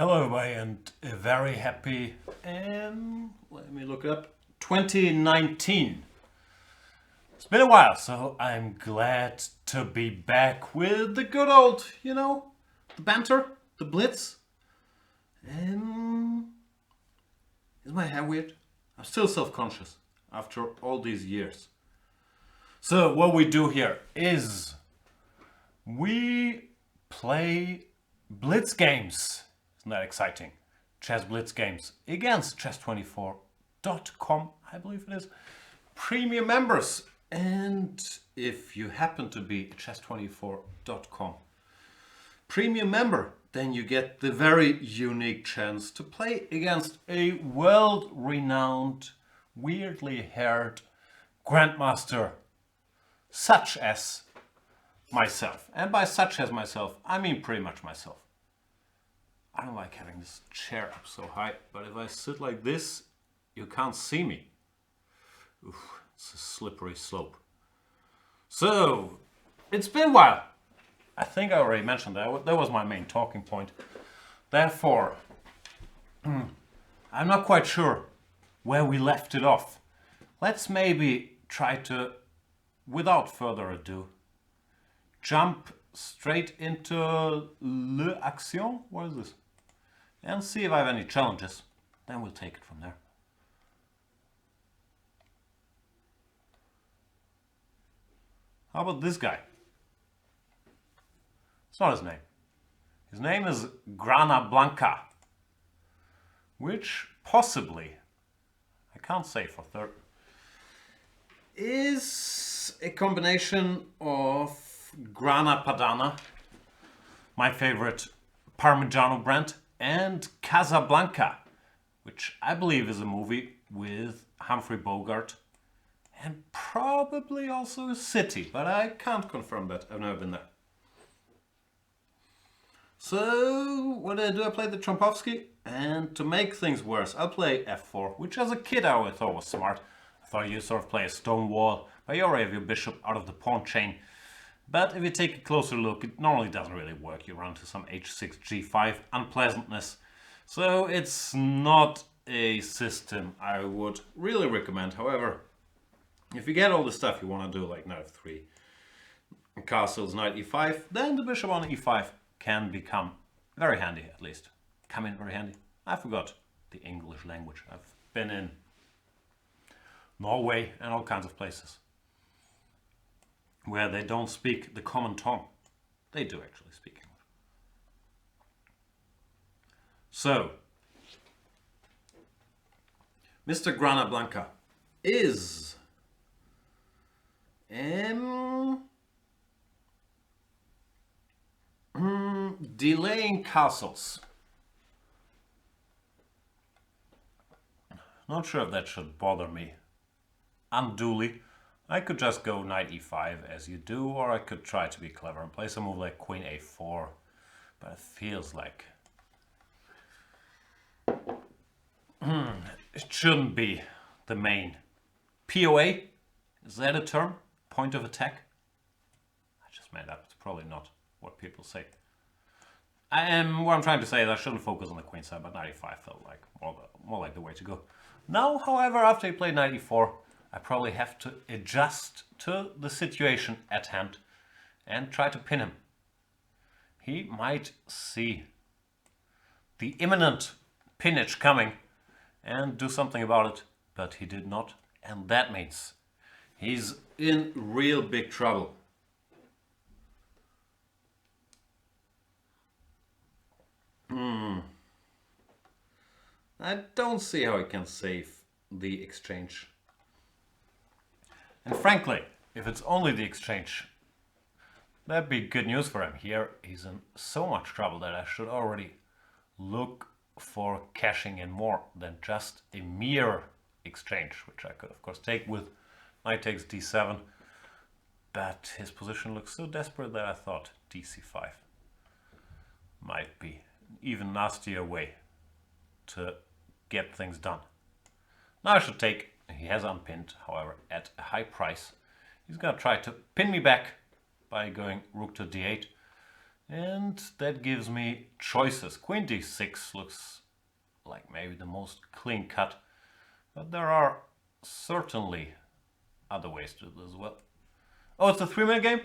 Hello everybody and a very happy, let me look it up, 2019. It's been a while, so I'm glad to be back with the good old, the banter, the blitz. Is my hair weird? I'm still self-conscious after all these years. So what we do here is we play blitz games. Isn't that exciting? Chess Blitz games against chess24.com, I believe it is, premium members. And if you happen to be a chess24.com premium member, then you get the very unique chance to play against a world-renowned, weirdly haired grandmaster such as myself. And by such as myself, I mean pretty much myself. I don't like having this chair up so high, but if I sit like this, you can't see me. Oof, it's a slippery slope. So, it's been a while. I think I already mentioned that. That was my main talking point. Therefore, I'm not quite sure where we left it off. Let's maybe try to, without further ado, jump straight into l'action. What is this? And see if I have any challenges. Then we'll take it from there. How about this guy? It's not his name. His name is Grana Blanca, which possibly, I can't say for certain, is a combination of Grana Padano, my favorite Parmigiano brand, and Casablanca, which I believe is a movie with Humphrey Bogart and probably also a city, but I can't confirm that. I've never been there. So what do? I play the Trompovsky, and to make things worse, I'll play f4, which as a kid I always thought was smart. I thought you sort of play a stone wall, but you already have your bishop out of the pawn chain. But if you take a closer look, it normally doesn't really work. You run to some h6, g5 unpleasantness. So it's not a system I would really recommend. However, if you get all the stuff you want to do, like knight f3, castles, knight e5, then the bishop on e5 can become very handy, at least. Come in very handy. I forgot the English language. I've been in Norway and all kinds of places where they don't speak the common tongue. They do actually speak English. So, Mr. Grana Blanca is delaying castles. Not sure if that should bother me unduly. I could just go knight e5 as you do, or I could try to be clever and play some move like queen a4. But it feels like it shouldn't be the main. POA? Is that a term? Point of attack? I just made up. It's probably not what people say. What I'm trying to say is I shouldn't focus on the queen side, but knight e5 felt like more like the way to go. Now, however, after he played knight e4, I probably have to adjust to the situation at hand and try to pin him. He might see the imminent pinnage coming and do something about it, but he did not, and that means he's in real big trouble. I don't see how he can save the exchange. And frankly, if it's only the exchange, that'd be good news for him. Here he's in so much trouble that I should already look for cashing in more than just a mere exchange, which I could of course take with knight takes d7. But his position looks so desperate that I thought dc5 might be an even nastier way to get things done. Now I should take. He has unpinned, however, at a high price. He's going to try to pin me back by going rook to d8. And that gives me choices. Queen d6 looks like maybe the most clean cut, but there are certainly other ways to do this as well. Oh, it's a 3-minute game?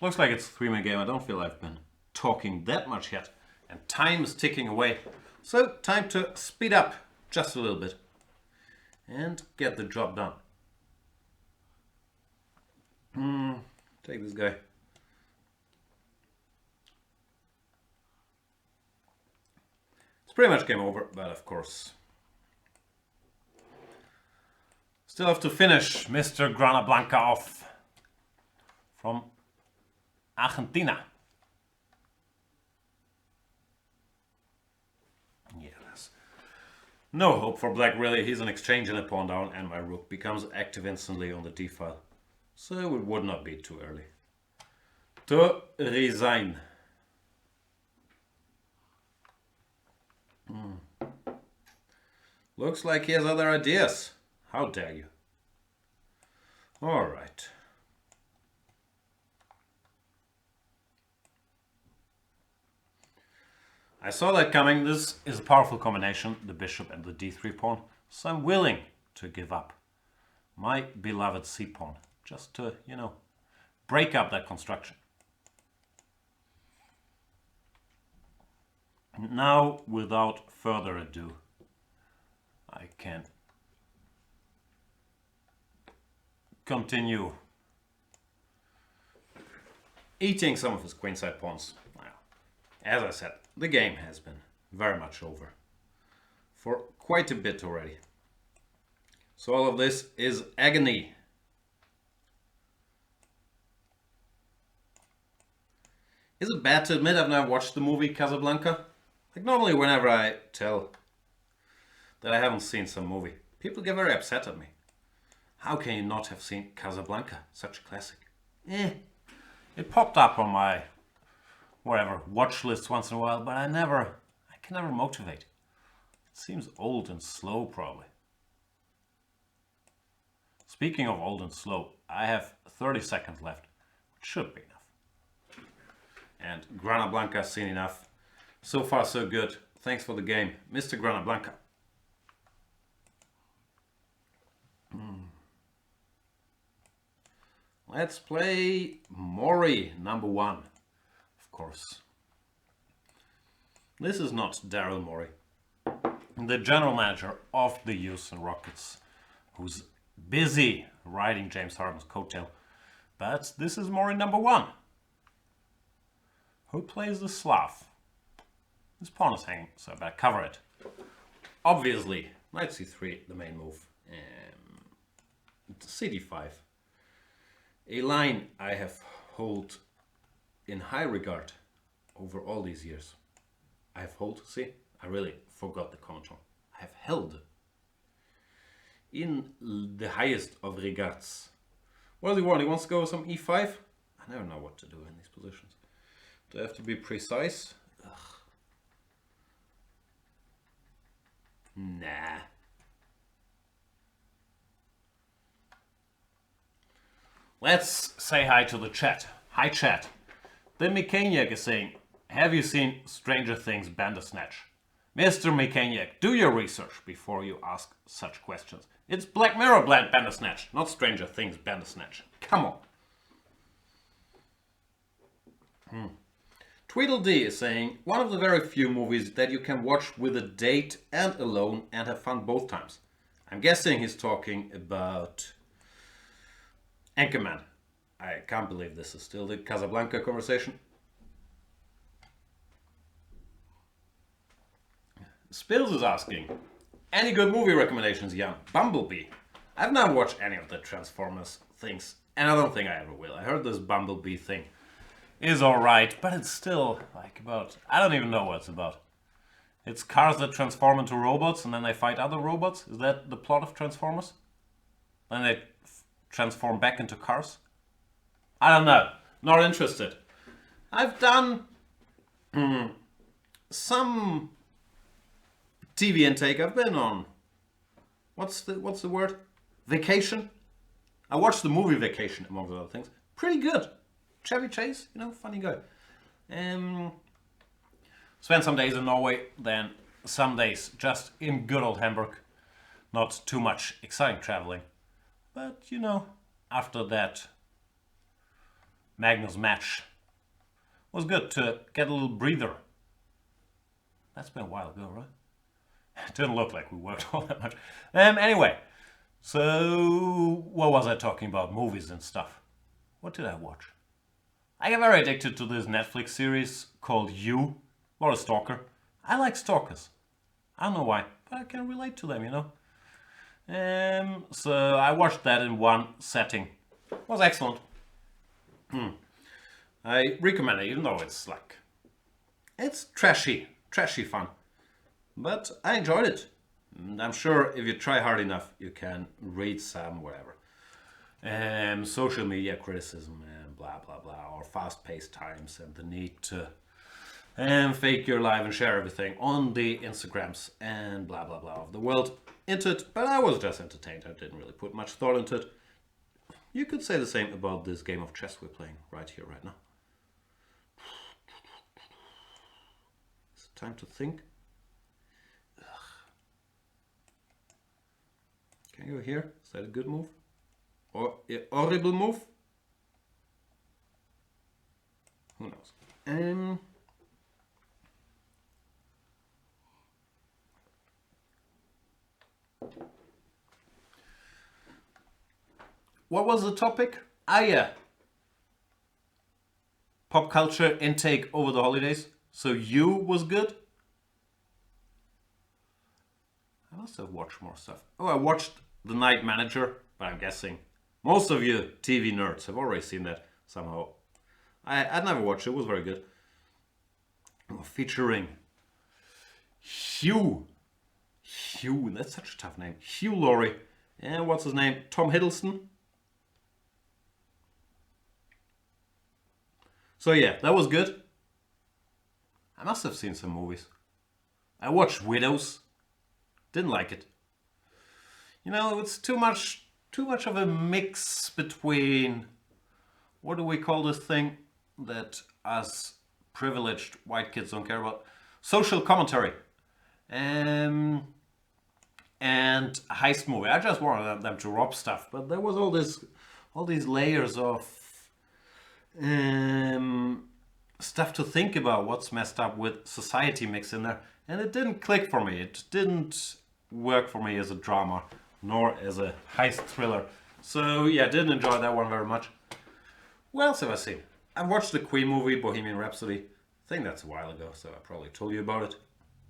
Looks like it's a 3-minute game. I don't feel I've been talking that much yet. And time is ticking away. So, time to speed up just a little bit. And get the job done. Take this guy. It's pretty much game over, but of course. Still have to finish Mr. Grana Blanca off from Argentina. Yes. No hope for black really. He's an exchange and a pawn down, and my rook becomes active instantly on the d file. So it would not be too early to resign. Looks like he has other ideas. How dare you? All right. I saw that coming. This is a powerful combination, the bishop and the d3 pawn. So I'm willing to give up my beloved c pawn just to, you know, break up that construction. Now, without further ado, I can continue eating some of his queenside pawns. Well, as I said, the game has been very much over for quite a bit already. So all of this is agony. Is it bad to admit I've never watched the movie Casablanca? Like normally whenever I tell that I haven't seen some movie, people get very upset at me. How can you not have seen Casablanca? Such a classic. It popped up on my whatever watch list once in a while, but I can never motivate. It seems old and slow probably. Speaking of old and slow, I have 30 seconds left, which should be enough. And Grana Blanca's seen enough. So far so good. Thanks for the game, Mr. Grana Blanca. Let's play Mori #1, of course. This is not Daryl Morey, the general manager of the Houston Rockets, who's busy riding James Harden's coattail. But this is Mori #1. Who plays the Slav? This pawn is hanging, so I better cover it. Obviously, knight c3, the main move. cd5. A line I have held in high regard over all these years. I have held, see, I really forgot the comment on. I have held in the highest of regards. What does he want? He wants to go with some e5? I never know what to do in these positions. Do I have to be precise? Ugh. Nah. Let's say hi to the chat. Hi chat. The Mikaniak is saying, have you seen Stranger Things Bandersnatch? Mr. Mikaniak, do your research before you ask such questions. It's Black Mirror Bandersnatch, not Stranger Things Bandersnatch. Come on. Tweedledee is saying, one of the very few movies that you can watch with a date and alone and have fun both times. I'm guessing he's talking about Anchorman. I can't believe this is still the Casablanca conversation. Spills is asking, any good movie recommendations, Jan? Bumblebee. I've never watched any of the Transformers things, and I don't think I ever will. I heard this Bumblebee thing is alright, but it's still like about, I don't even know what it's about. It's cars that transform into robots and then they fight other robots. Is that the plot of Transformers? Then they transform back into cars? I don't know. Not interested. I've done some TV intake. I've been on, what's the word? Vacation. I watched the movie Vacation, among other things. Pretty good. Chevy Chase, you know, funny guy. Spent some days in Norway, then some days just in good old Hamburg. Not too much exciting traveling. But, you know, after that Magnus match, it was good to get a little breather. That's been a while ago, right? It didn't look like we worked all that much. Anyway, so what was I talking about? Movies and stuff. What did I watch? I got very addicted to this Netflix series called You, or a stalker. I like stalkers. I don't know why, but I can relate to them, you know. So I watched that in one setting. It was excellent. I recommend it, even though it's like, it's trashy fun. But I enjoyed it. And I'm sure if you try hard enough, you can read some whatever. Social media criticism and blah blah blah, or fast-paced times and the need to fake your life and share everything on the Instagrams and blah blah blah of the world into it. But I was just entertained. I didn't really put much thought into it. You could say the same about this game of chess we're playing right here, right now. It's time to think. Can you hear? Is that a good move? Or a horrible move? Who knows? What was the topic? Ah, yeah. Pop culture intake over the holidays. So You was good? I must have watched more stuff. Oh, I watched The Night Manager, but I'm guessing most of you TV nerds have already seen that somehow. I'd never watched it. It was very good. Featuring Hugh, that's such a tough name. Hugh Laurie. And what's his name? Tom Hiddleston. So yeah, that was good. I must have seen some movies. I watched Widows. Didn't like it. You know, it's too much of a mix between, what do we call this thing that us privileged white kids don't care about? Social commentary. And heist movie. I just wanted them to rob stuff, but there was all these layers of stuff to think about. What's messed up with society mixed in there, and it didn't click for me. It didn't work for me as a drama, nor as a heist thriller. So yeah, didn't enjoy that one very much. What else have I seen? I watched the Queen movie, Bohemian Rhapsody. I think that's a while ago, so I probably told you about it.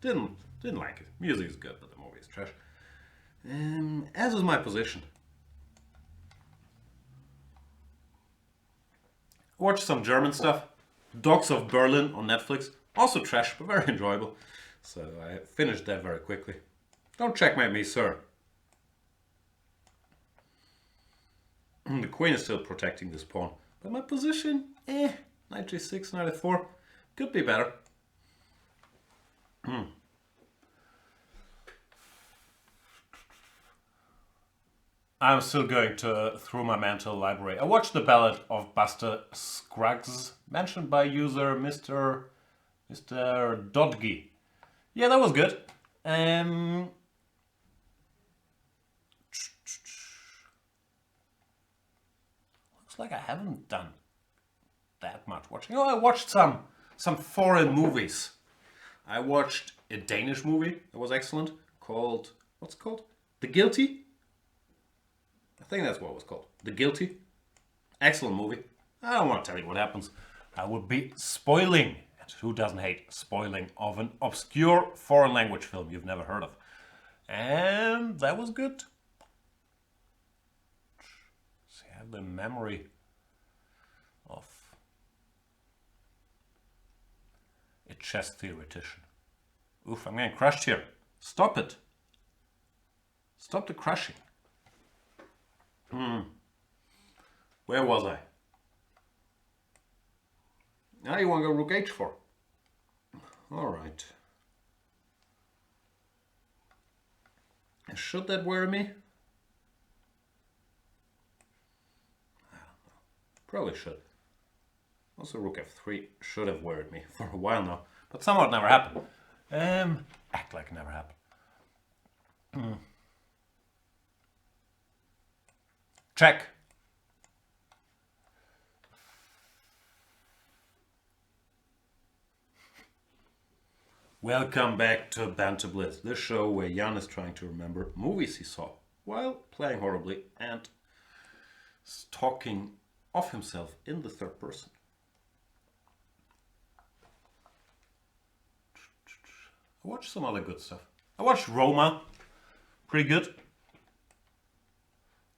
Didn't like it. Music is good, but the movie is trash. As is my position. Watched some German stuff. Dogs of Berlin on Netflix. Also trash, but very enjoyable. So I finished that very quickly. Don't checkmate me, sir. The Queen is still protecting this pawn. But my position, knight g6, knight f4. Could be better. I'm still going through my mental library. I watched the Ballad of Buster Scruggs, mentioned by user Mr. Dodgy. Yeah, that was good. Looks like I haven't done that much watching. Oh, I watched some foreign movies. I watched a Danish movie that was excellent called, what's it called? The Guilty? I think that's what it was called. The Guilty. Excellent movie. I don't want to tell you what happens. I would be spoiling, and who doesn't hate spoiling, of an obscure foreign language film you've never heard of. And that was good. See, I have the memory of a chess theoretician. Oof, I'm getting crushed here. Stop it. Stop the crushing. Where was I? Now you want to go rook h4. Alright. Should that worry me? I don't know. Probably should. Also, rook f3 should have worried me for a while now, but somehow it never happened. Act like it never happened. Check. Welcome back to Banter Blitz, the show where Jan is trying to remember movies he saw while playing horribly and talking of himself in the third person. I watched some other good stuff. I watched Roma, pretty good.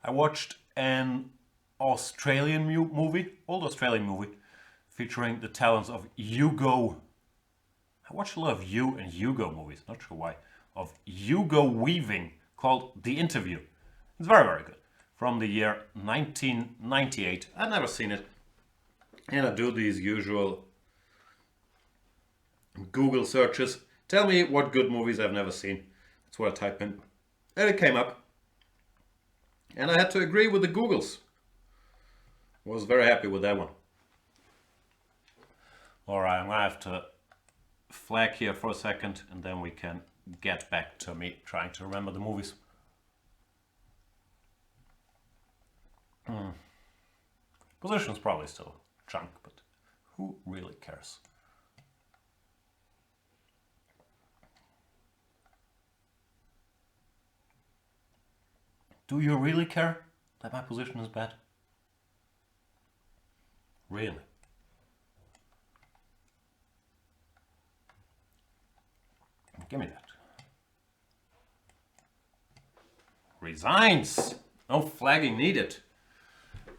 I watched an Australian movie, old Australian movie, featuring the talents of Hugo. I watched a lot of You and Hugo movies, not sure why, of Hugo Weaving, called The Interview. It's very, very good. From the year 1998. I've never seen it. And I do these usual Google searches. Tell me what good movies I've never seen. That's what I type in. And it came up. And I had to agree with the Googles. Was very happy with that one. Alright, I'm going to have to flag here for a second and then we can get back to me trying to remember the movies. Position's probably still junk, but who really cares? Do you really care that my position is bad? Really? Give me that. Resigns! No flagging needed.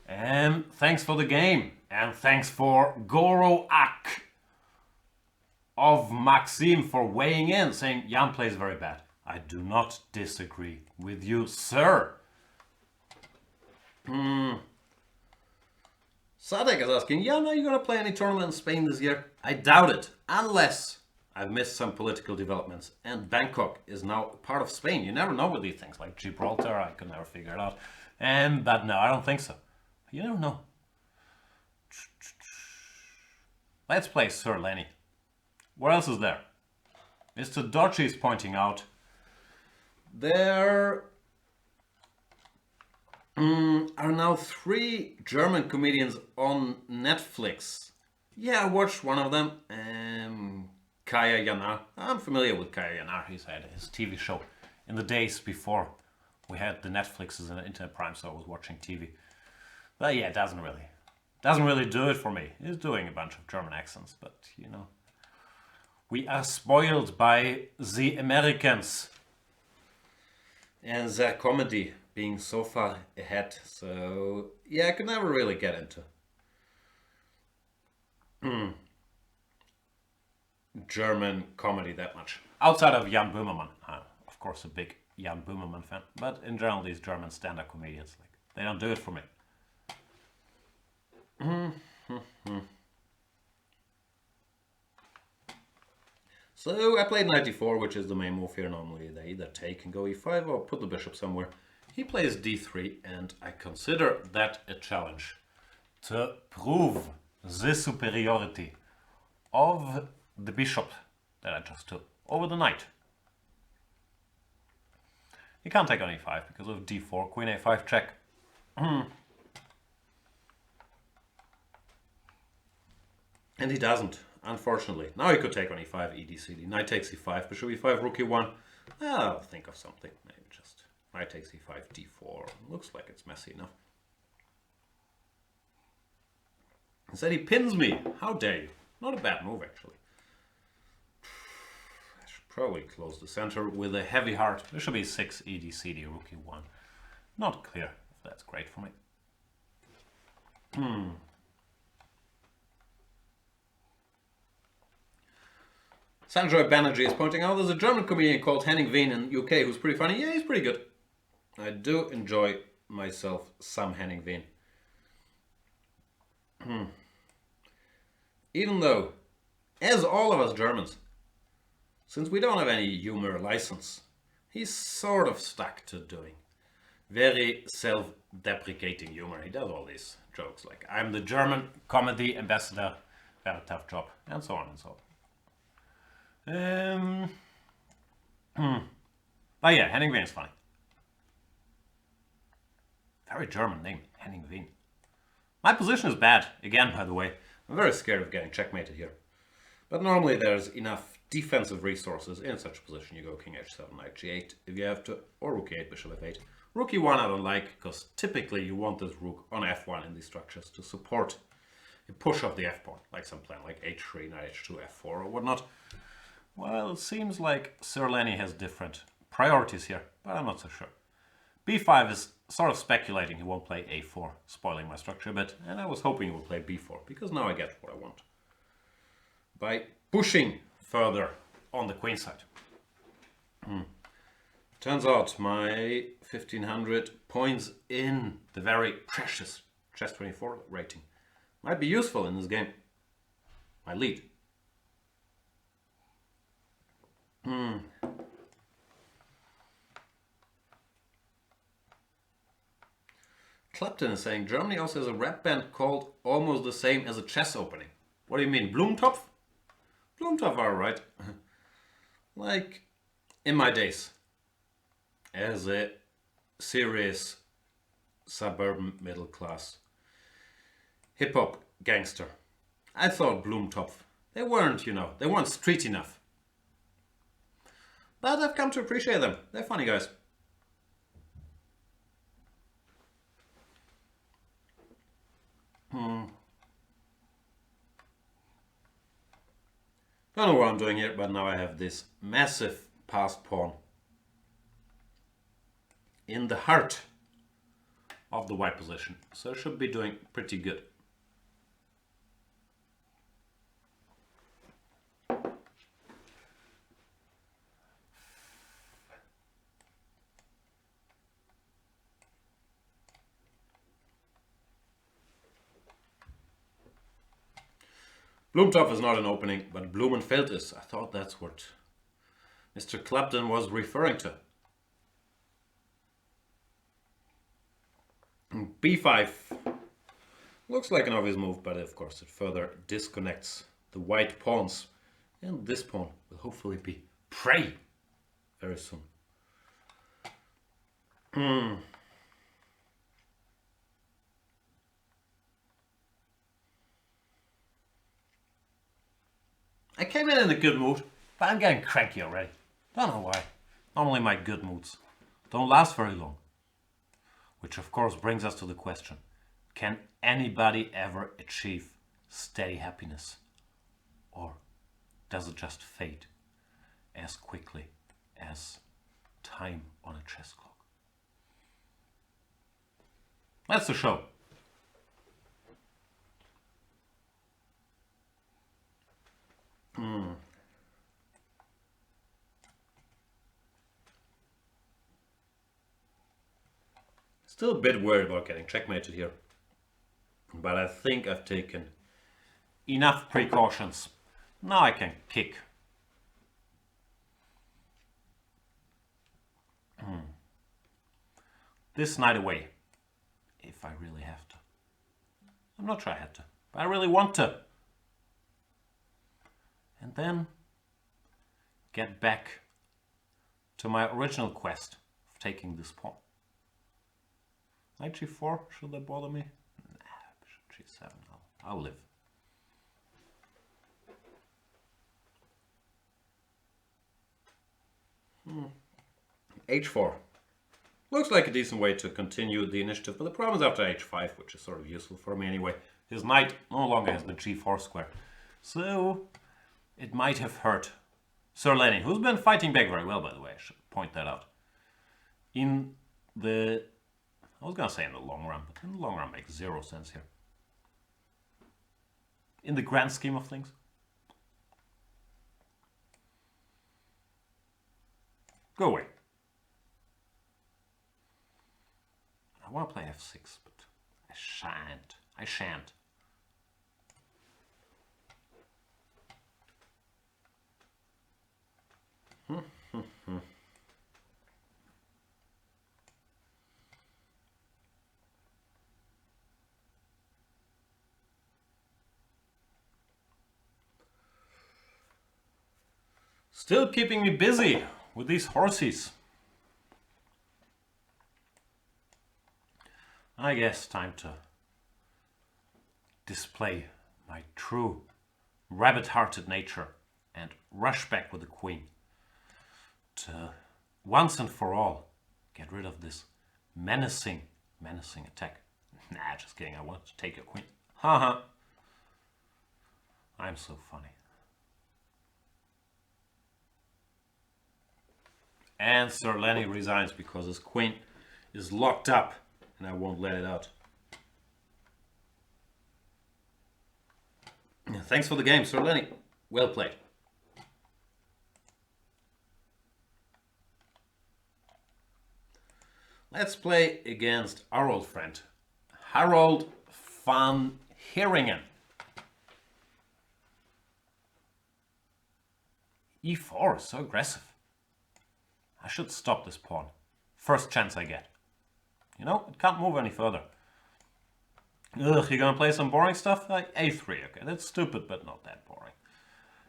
And thanks for the game. And thanks for Goro Ak of Maxim for weighing in, saying Jan plays very bad. I do not disagree with you, sir. Sadek is asking, Jan, are you going to play any tournament in Spain this year? I doubt it, unless I've missed some political developments. And Bangkok is now part of Spain. You never know with these things, like Gibraltar, I could never figure it out. But no, I don't think so. You never know. Let's play Sir Lenny. What else is there? Mr. Dodgy is pointing out there are now 3 German comedians on Netflix. Yeah, I watched one of them. Kaya Yanar. I'm familiar with Kaya Yanar. He's had his TV show in the days before we had the Netflixes and the Internet Prime, so I was watching TV. But yeah, it doesn't really do it for me. He's doing a bunch of German accents, but you know, we are spoiled by the Americans and their comedy being so far ahead. So yeah, I could never really get into German comedy that much. Outside of Jan Böhmermann. Of course a big Jan Böhmermann fan. But in general these German stand-up comedians, like, they don't do it for me. So I played knight e4, which is the main move here. Normally they either take and go e5 or put the bishop somewhere. He plays d3 and I consider that a challenge to prove the superiority of the bishop that I just took over the knight. He can't take on e5 because of d4, queen a5 check. And he doesn't, unfortunately. Now he could take on e5, e d, c d. Knight takes e5, bishop e5, rook e1. I'll think of something. Maybe just knight takes e5, d4. Looks like it's messy enough. Instead he pins me. How dare you? Not a bad move, actually. I should probably close the center with a heavy heart. Bishop e6, e d, c d, rook e1. Not clear if that's great for me. Sanjoy Banerjee is pointing out there's a German comedian called Henning Wehn in UK who's pretty funny. Yeah, he's pretty good. I do enjoy myself some Henning Wehn. Even though, as all of us Germans, since we don't have any humor license, he's sort of stuck to doing very self-deprecating humor. He does all these jokes like, I'm the German comedy ambassador, got a tough job, and so on and so on. But yeah, Henning Wien is funny. Very German name, Henning Wien. My position is bad, again, by the way. I'm very scared of getting checkmated here. But normally there's enough defensive resources in such a position. You go king h7, knight g8 if you have to, or rook e8, bishop f8. Rook e1 I don't like, because typically you want this rook on f1 in these structures to support a push of the f-pawn, like some plan like h3, knight h2, f4 or whatnot. Well, it seems like Sir Lenny has different priorities here, but I'm not so sure. b5 is sort of speculating he won't play a4, spoiling my structure a bit, and I was hoping he would play b4, because now I get what I want. By pushing further on the queen side. Turns out my 1500 points in the very precious Chess24 rating might be useful in this game. My lead. Clapton is saying Germany also has a rap band called almost the same as a chess opening. What do you mean, Blumentopf? Blumentopf are right. Like in my days as a serious suburban middle class hip hop gangster, I thought Blumentopf, they weren't, they weren't street enough. But I've come to appreciate them. They're funny guys. Don't know what I'm doing here, but now I have this massive passed pawn in the heart of the white position. So I should be doing pretty good. Blumentopf is not an opening, but Blumenfeld is. I thought that's what Mr. Clapton was referring to. b5 looks like an obvious move, but of course it further disconnects the white pawns. And this pawn will hopefully be prey very soon. I came in a good mood, but I'm getting cranky already. Don't know why. Normally my good moods don't last very long. Which of course brings us to the question, can anybody ever achieve steady happiness? Or does it just fade as quickly as time on a chess clock? That's the show. Still a bit worried about getting checkmated here, but I think I've taken enough precautions. Now I can kick. This knight away, if I really have to. I'm not sure I had to, but I really want to. And then get back to my original quest of taking this pawn. Knight g4, should that bother me? Nah, bishop g7, I'll live. h4. Looks like a decent way to continue the initiative, but the problem is after h5, which is sort of useful for me anyway. His knight no longer has the g4 square. So it might have hurt Sir Lenny, who's been fighting back very well, by the way, I should point that out. In the... I was going to say in the long run, but in the long run makes zero sense here. In the grand scheme of things. Go away. I want to play f6, but I shan't. I shan't. Still keeping me busy with these horses. I guess time to display my true rabbit-hearted nature and rush back with the queen to once and for all get rid of this menacing attack. Nah, just kidding, I want to take your queen. Haha. I'm so funny. And Sir Lenny resigns because his queen is locked up and I won't let it out. Thanks for the game, Sir Lenny. Well played. Let's play against our old friend, Harold van Heringen. E4, so aggressive. I should stop this pawn. First chance I get. You know, it can't move any further. Ugh, you're gonna play some boring stuff? Like A3, okay, that's stupid, but not that boring.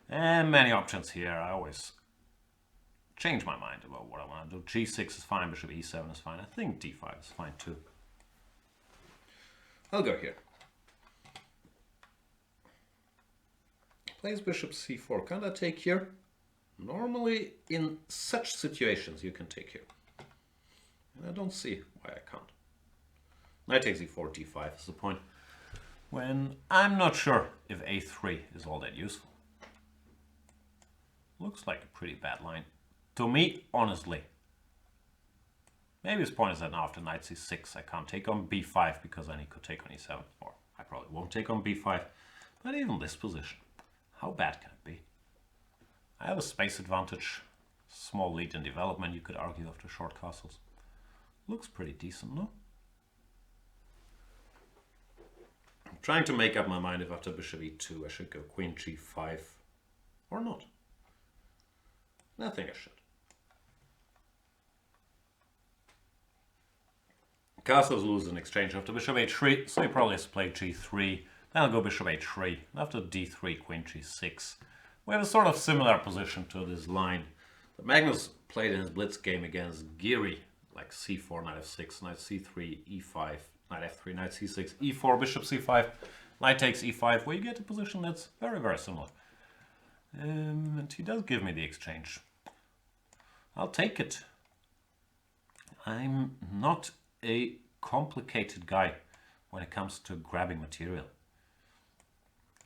And many options here. I always change my mind about what I want to do. G6 is fine, bishop E7 is fine. I think D5 is fine too. I'll go here. Plays bishop C4. Can't I take here? Normally, in such situations, you can take here. And I don't see why I can't. Knight takes E4, D5 is the point. When I'm not sure if A3 is all that useful. Looks like a pretty bad line. To me, honestly. Maybe his point is that now after Knight C6 I can't take on B5 because then he could take on E7. Or I probably won't take on B5. But even this position, how bad can it be? I have a space advantage. Small lead in development, you could argue, after short castles. Looks pretty decent, no? I'm trying to make up my mind if after bishop E2 I should go queen G5 or not. I think I should. Castles lose in exchange after bishop H3, so he probably has to play G3. Then I'll go bishop H3, and after D3, queen G6. We have a sort of similar position to this line that Magnus played in his blitz game against Geary, like C4, knight F6, knight C3, E5, knight F3, knight C6, E4, bishop C5, knight takes E5, where you get a position that's very, very similar. And he does give me the exchange. I'll take it. I'm not a complicated guy when it comes to grabbing material.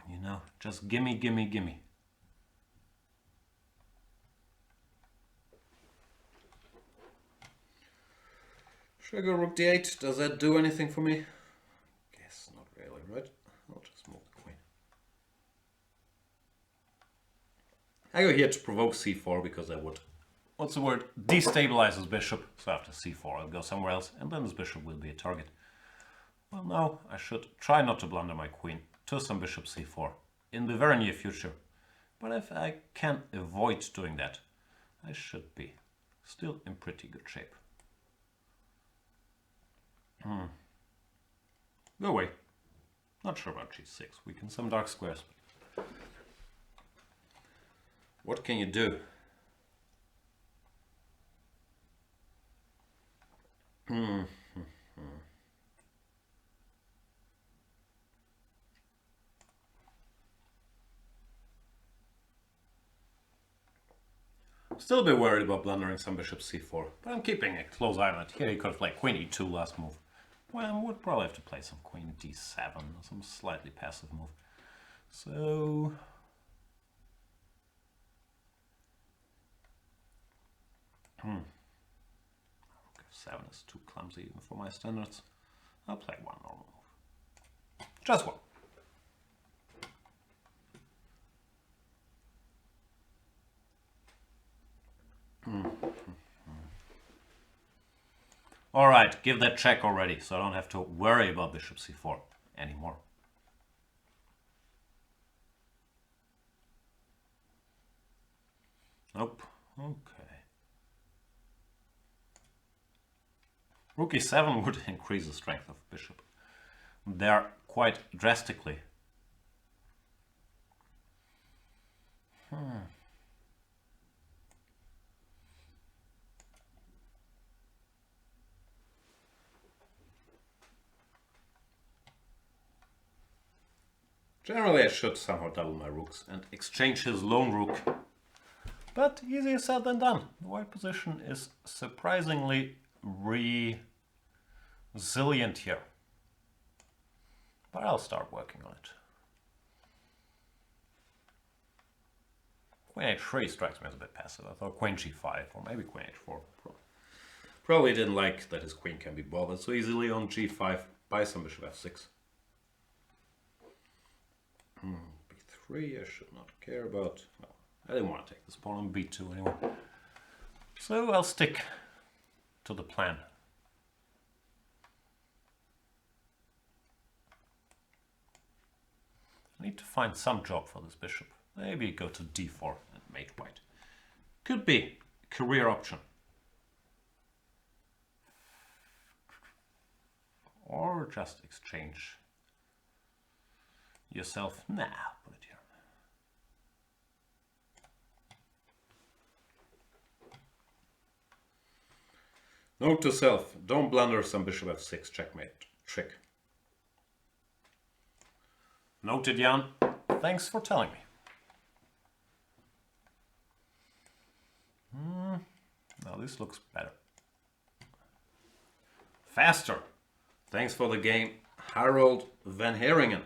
You know, just gimme, gimme, gimme. Should I go rook d8? Does that do anything for me? Guess not really, right? I'll just move the queen. I go here to provoke c4 because I would, what's the word, destabilize his bishop. So after c4 I'll go somewhere else and then this bishop will be a target. Well, now I should try not to blunder my queen to some bishop c4 in the very near future. But if I can avoid doing that, I should be still in pretty good shape. Go away. Not sure about g6. We can some dark squares. What can you do? Still a bit worried about blundering some bishop c4, but I'm keeping a close eye on it. Here he could have played queen e2 last move. Well, would probably have to play some queen d7, some slightly passive move. So rook f7 is too clumsy even for my standards. I'll play one normal move. Just one. Alright, give that check already, so I don't have to worry about bishop c4 anymore. Nope. Okay. Rook e7 would increase the strength of bishop there quite drastically. Generally I should somehow double my rooks and exchange his lone rook. But easier said than done. The white position is surprisingly resilient here. But I'll start working on it. Queen h3 strikes me as a bit passive. I thought queen g5 or maybe queen h4. Probably didn't like that his queen can be bothered so easily on g5 by some bishop f6. b3 I should not care about. Well, I didn't want to take this pawn on b2 anyway. So I'll stick to the plan. I need to find some job for this bishop. Maybe go to d4 and mate white. Could be a career option. Or just exchange yourself. Nah, put it here. Note to self, don't blunder some bishop f6 checkmate trick. Noted, Jan. Thanks for telling me. Now this looks better. Faster. Thanks for the game, Harold Van Heringen.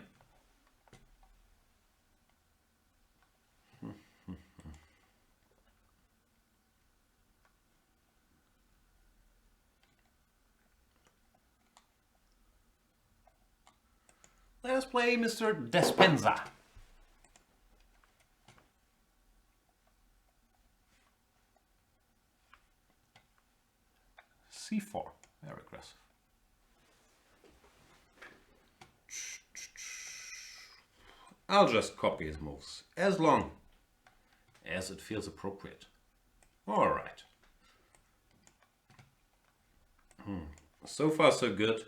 Let us play Mr. Despensa. c4, very aggressive. I'll just copy his moves, as long as it feels appropriate. Alright. So far so good.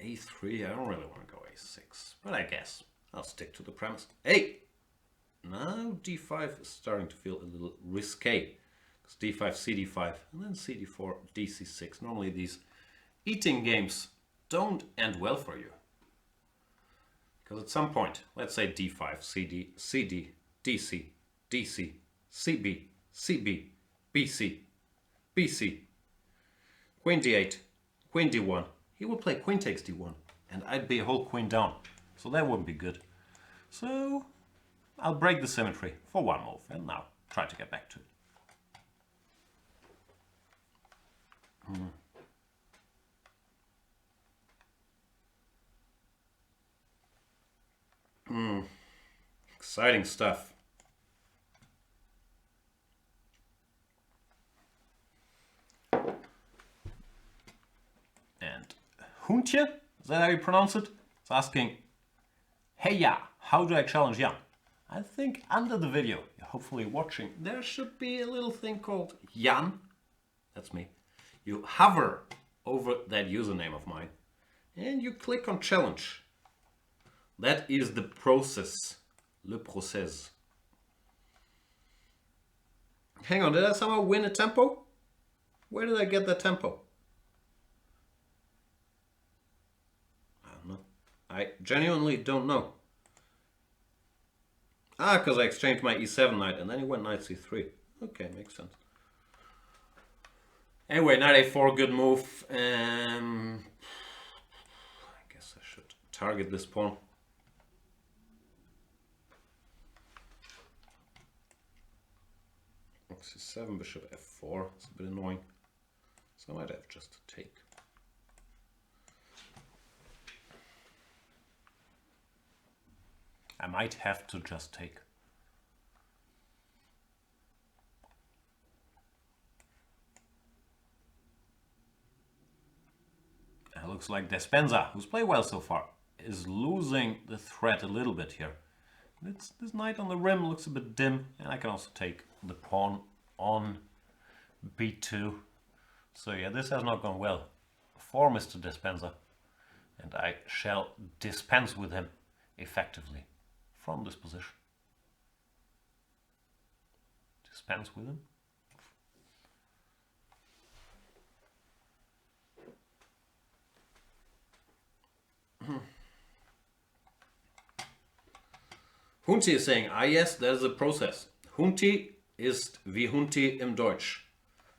a3, I don't really want to go a6, but I guess I'll stick to the premise. Hey! Now d5 is starting to feel a little risque. Because d5, cd5, and then cd4, dc6. Normally these eating games don't end well for you. Because at some point, let's say d5, cd, cd, dc, dc, cb, cb, bc, bc, queen d8, queen d1. He would play queen takes d1, and I'd be a whole queen down. So that wouldn't be good. So I'll break the symmetry for one move, and now try to get back to it. Exciting stuff. And Huntje, is that how you pronounce it? It's asking, hey ya, how do I challenge Jan? I think under the video you're hopefully watching, there should be a little thing called Jan. That's me. You hover over that username of mine and you click on challenge. That is the process. Le process. Hang on, did I somehow win a tempo? Where did I get that tempo? I don't know. I genuinely don't know. Ah, because I exchanged my e7 knight and then he went knight c3. Okay, makes sense. Anyway, knight a4, good move. I guess I should target this pawn. c7, bishop f4. It's a bit annoying. So I might have just to take. I might have to just take. It looks like Despensa, who's played well so far, is losing the threat a little bit here. This knight on the rim looks a bit dim, and I can also take the pawn on b2. So yeah, this has not gone well for Mr. Despensa, and I shall dispense with him effectively from this position. Dispense with him. Hunti is saying, ah yes, there's a process. Hunti ist wie Hunti im Deutsch.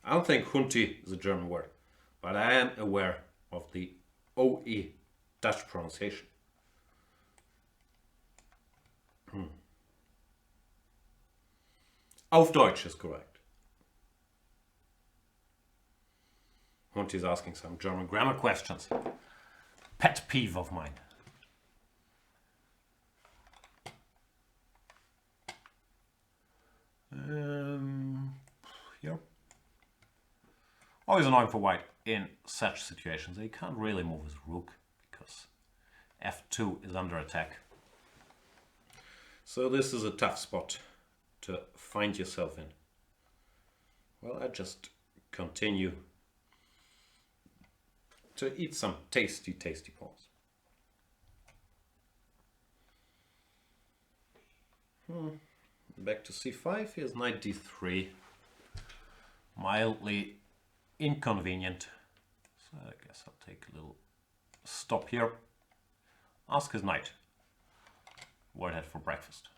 I don't think Hunti is a German word, but I am aware of the OE Dutch pronunciation. Auf Deutsch is correct. Hunti is asking some German grammar questions. Pet peeve of mine. Here. Always annoying for white in such situations. He can't really move his rook because f2 is under attack. So this is a tough spot to find yourself in. Well, I just continue to eat some tasty, tasty pawns. Back to c5, here's knight d3. Mildly inconvenient. So I guess I'll take a little stop here. Ask his knight what it had for breakfast.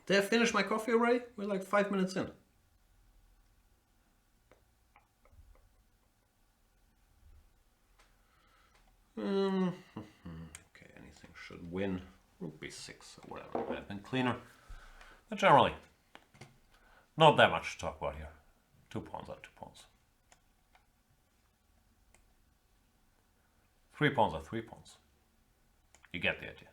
Did I finish my coffee already? We're like 5 minutes in. Okay, anything should win. Rook b6 or whatever would have been cleaner. But generally, not that much to talk about here. 2 pawns are 2 pawns. 3 pawns are 3 pawns. You get the idea.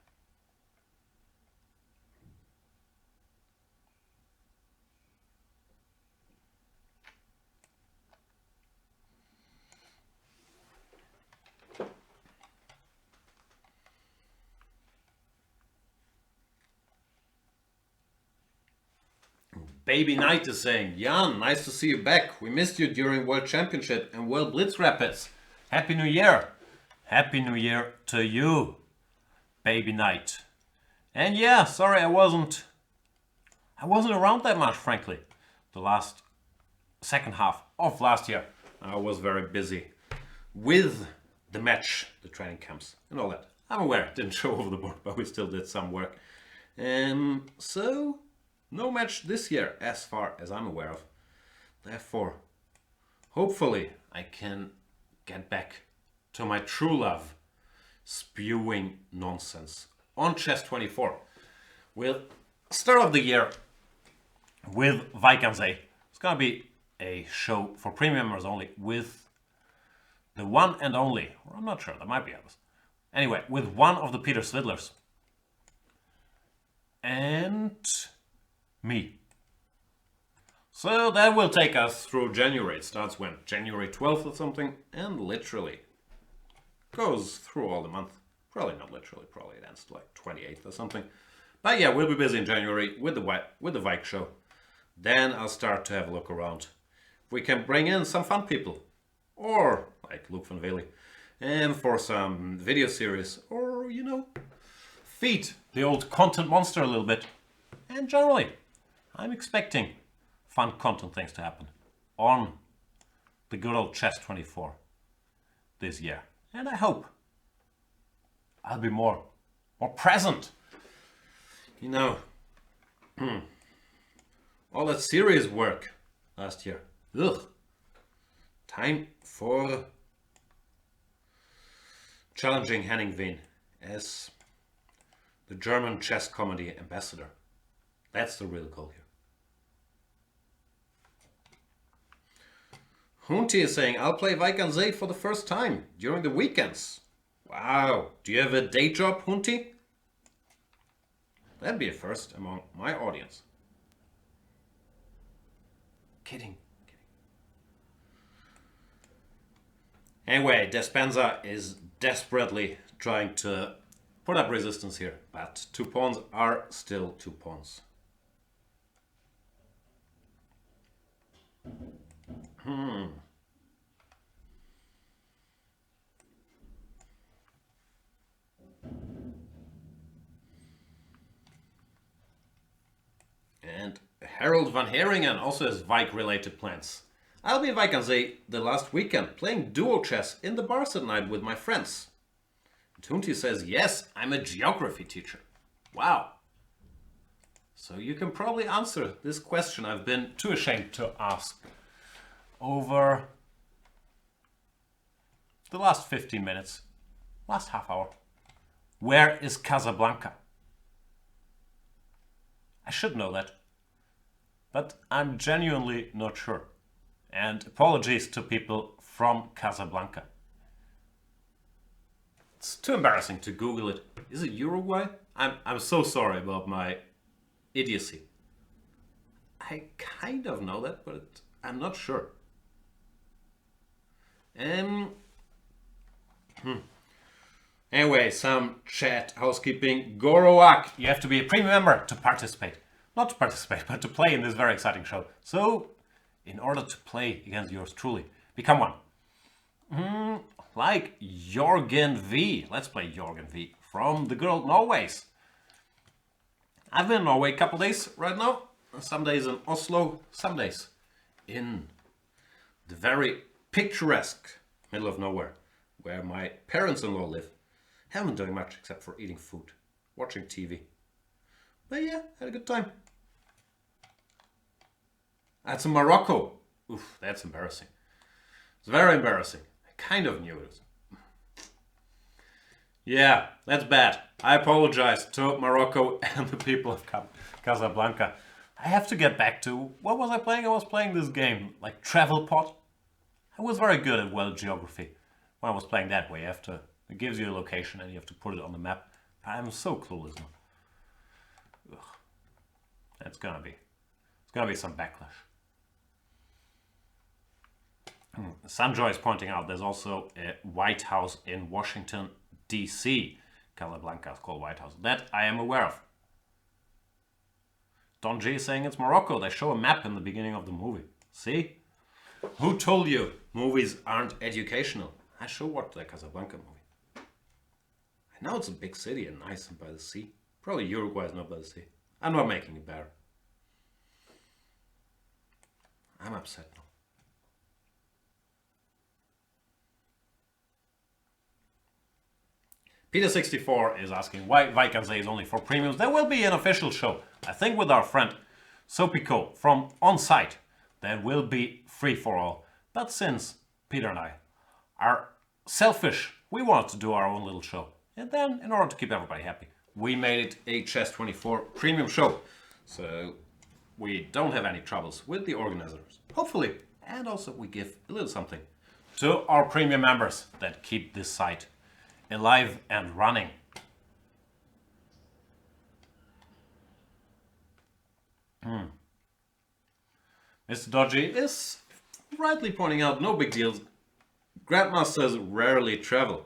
Baby Knight is saying, Jan, nice to see you back. We missed you during World Championship and World Blitz Rapids. Happy New Year. Happy New Year to you, Baby Knight. And yeah, sorry I wasn't around that much, frankly. The second half of last year, I was very busy with the match, the training camps and all that. I'm aware it didn't show over the board, but we still did some work. So no match this year, as far as I'm aware of. Therefore, hopefully I can get back to my true love, spewing nonsense on Chess24. We'll start off the year with Vaikansei. It's gonna be a show for premium members only with the one and only, or I'm not sure, there might be others. Anyway, with one of the Peter Svidlers. And me. So that will take us through January. It starts when? January 12th or something, and literally goes through all the month. Probably not literally, probably it ends like 28th or something. But yeah, we'll be busy in January with the Vike show. Then I'll start to have a look around. If we can bring in some fun people, or like Luke van Veli, and for some video series, or you know, feed the old content monster a little bit. And generally, I'm expecting fun content things to happen on the good old Chess24 this year. And I hope I'll be more present. You know, all that serious work last year. Ugh. Time for challenging Henning Wehn as the German chess comedy ambassador. That's the real goal here. Hunti is saying, I'll play Vaikansei for the first time during the weekends. Wow. Do you have a day job, Hunti? That'd be a first among my audience. Kidding. Anyway, Despensa is desperately trying to put up resistance here, but 2 pawns are still 2 pawns. And Harold van Heringen also has Vike-related plans. I'll be in Vaikansee the last weekend playing duo chess in the bars at night with my friends. Tunti says, yes, I'm a geography teacher. Wow. So you can probably answer this question I've been too ashamed to ask over the last 15 minutes, last half hour. Where is Casablanca? I should know that, but I'm genuinely not sure. And apologies to people from Casablanca. It's too embarrassing to Google it. Is it Uruguay? I'm so sorry about my idiocy. I kind of know that, but I'm not sure. Anyway, some chat housekeeping. Goroak, you have to be a premium member to participate. Not to participate, but to play in this very exciting show. So, in order to play against yours truly, become one. Like Jorgen V. Let's play Jorgen V. From the good old Norways. I've been in Norway a couple days right now. Some days in Oslo, some days in the very picturesque middle of nowhere, where my parents-in-law live. Haven't been doing much except for eating food, watching TV. But yeah, had a good time. That's in Morocco. Oof, that's embarrassing. It's very embarrassing. I kind of knew it. Yeah, that's bad. I apologize to Morocco and the people of Casablanca. I have to get back to, what was I playing? I was playing this game, like Travel Pot. I was very good at world geography when I was playing that way. It gives you a location and you have to put it on the map. I'm so clueless now. Ugh. It's gonna be some backlash. Sanjoy is pointing out there's also a White House in Washington, D.C. Casablanca is called White House. That I am aware of. Don G is saying it's Morocco. They show a map in the beginning of the movie. See? Who told you movies aren't educational? I sure watched the Casablanca movie. I know it's a big city and nice and by the sea. Probably Uruguay is not by the sea. I'm not making it better. I'm upset now. Peter64 is asking why Vaikansee is only for premiums. There will be an official show, I think with our friend Sopico from On Site. There will be free for all. But since Peter and I are selfish, we wanted to do our own little show. And then, in order to keep everybody happy, we made it a Chess24 premium show. So we don't have any troubles with the organizers. Hopefully. And also we give a little something to our premium members that keep this site alive and running. Mr. Dodgy is rightly pointing out no big deals. Grandmasters rarely travel.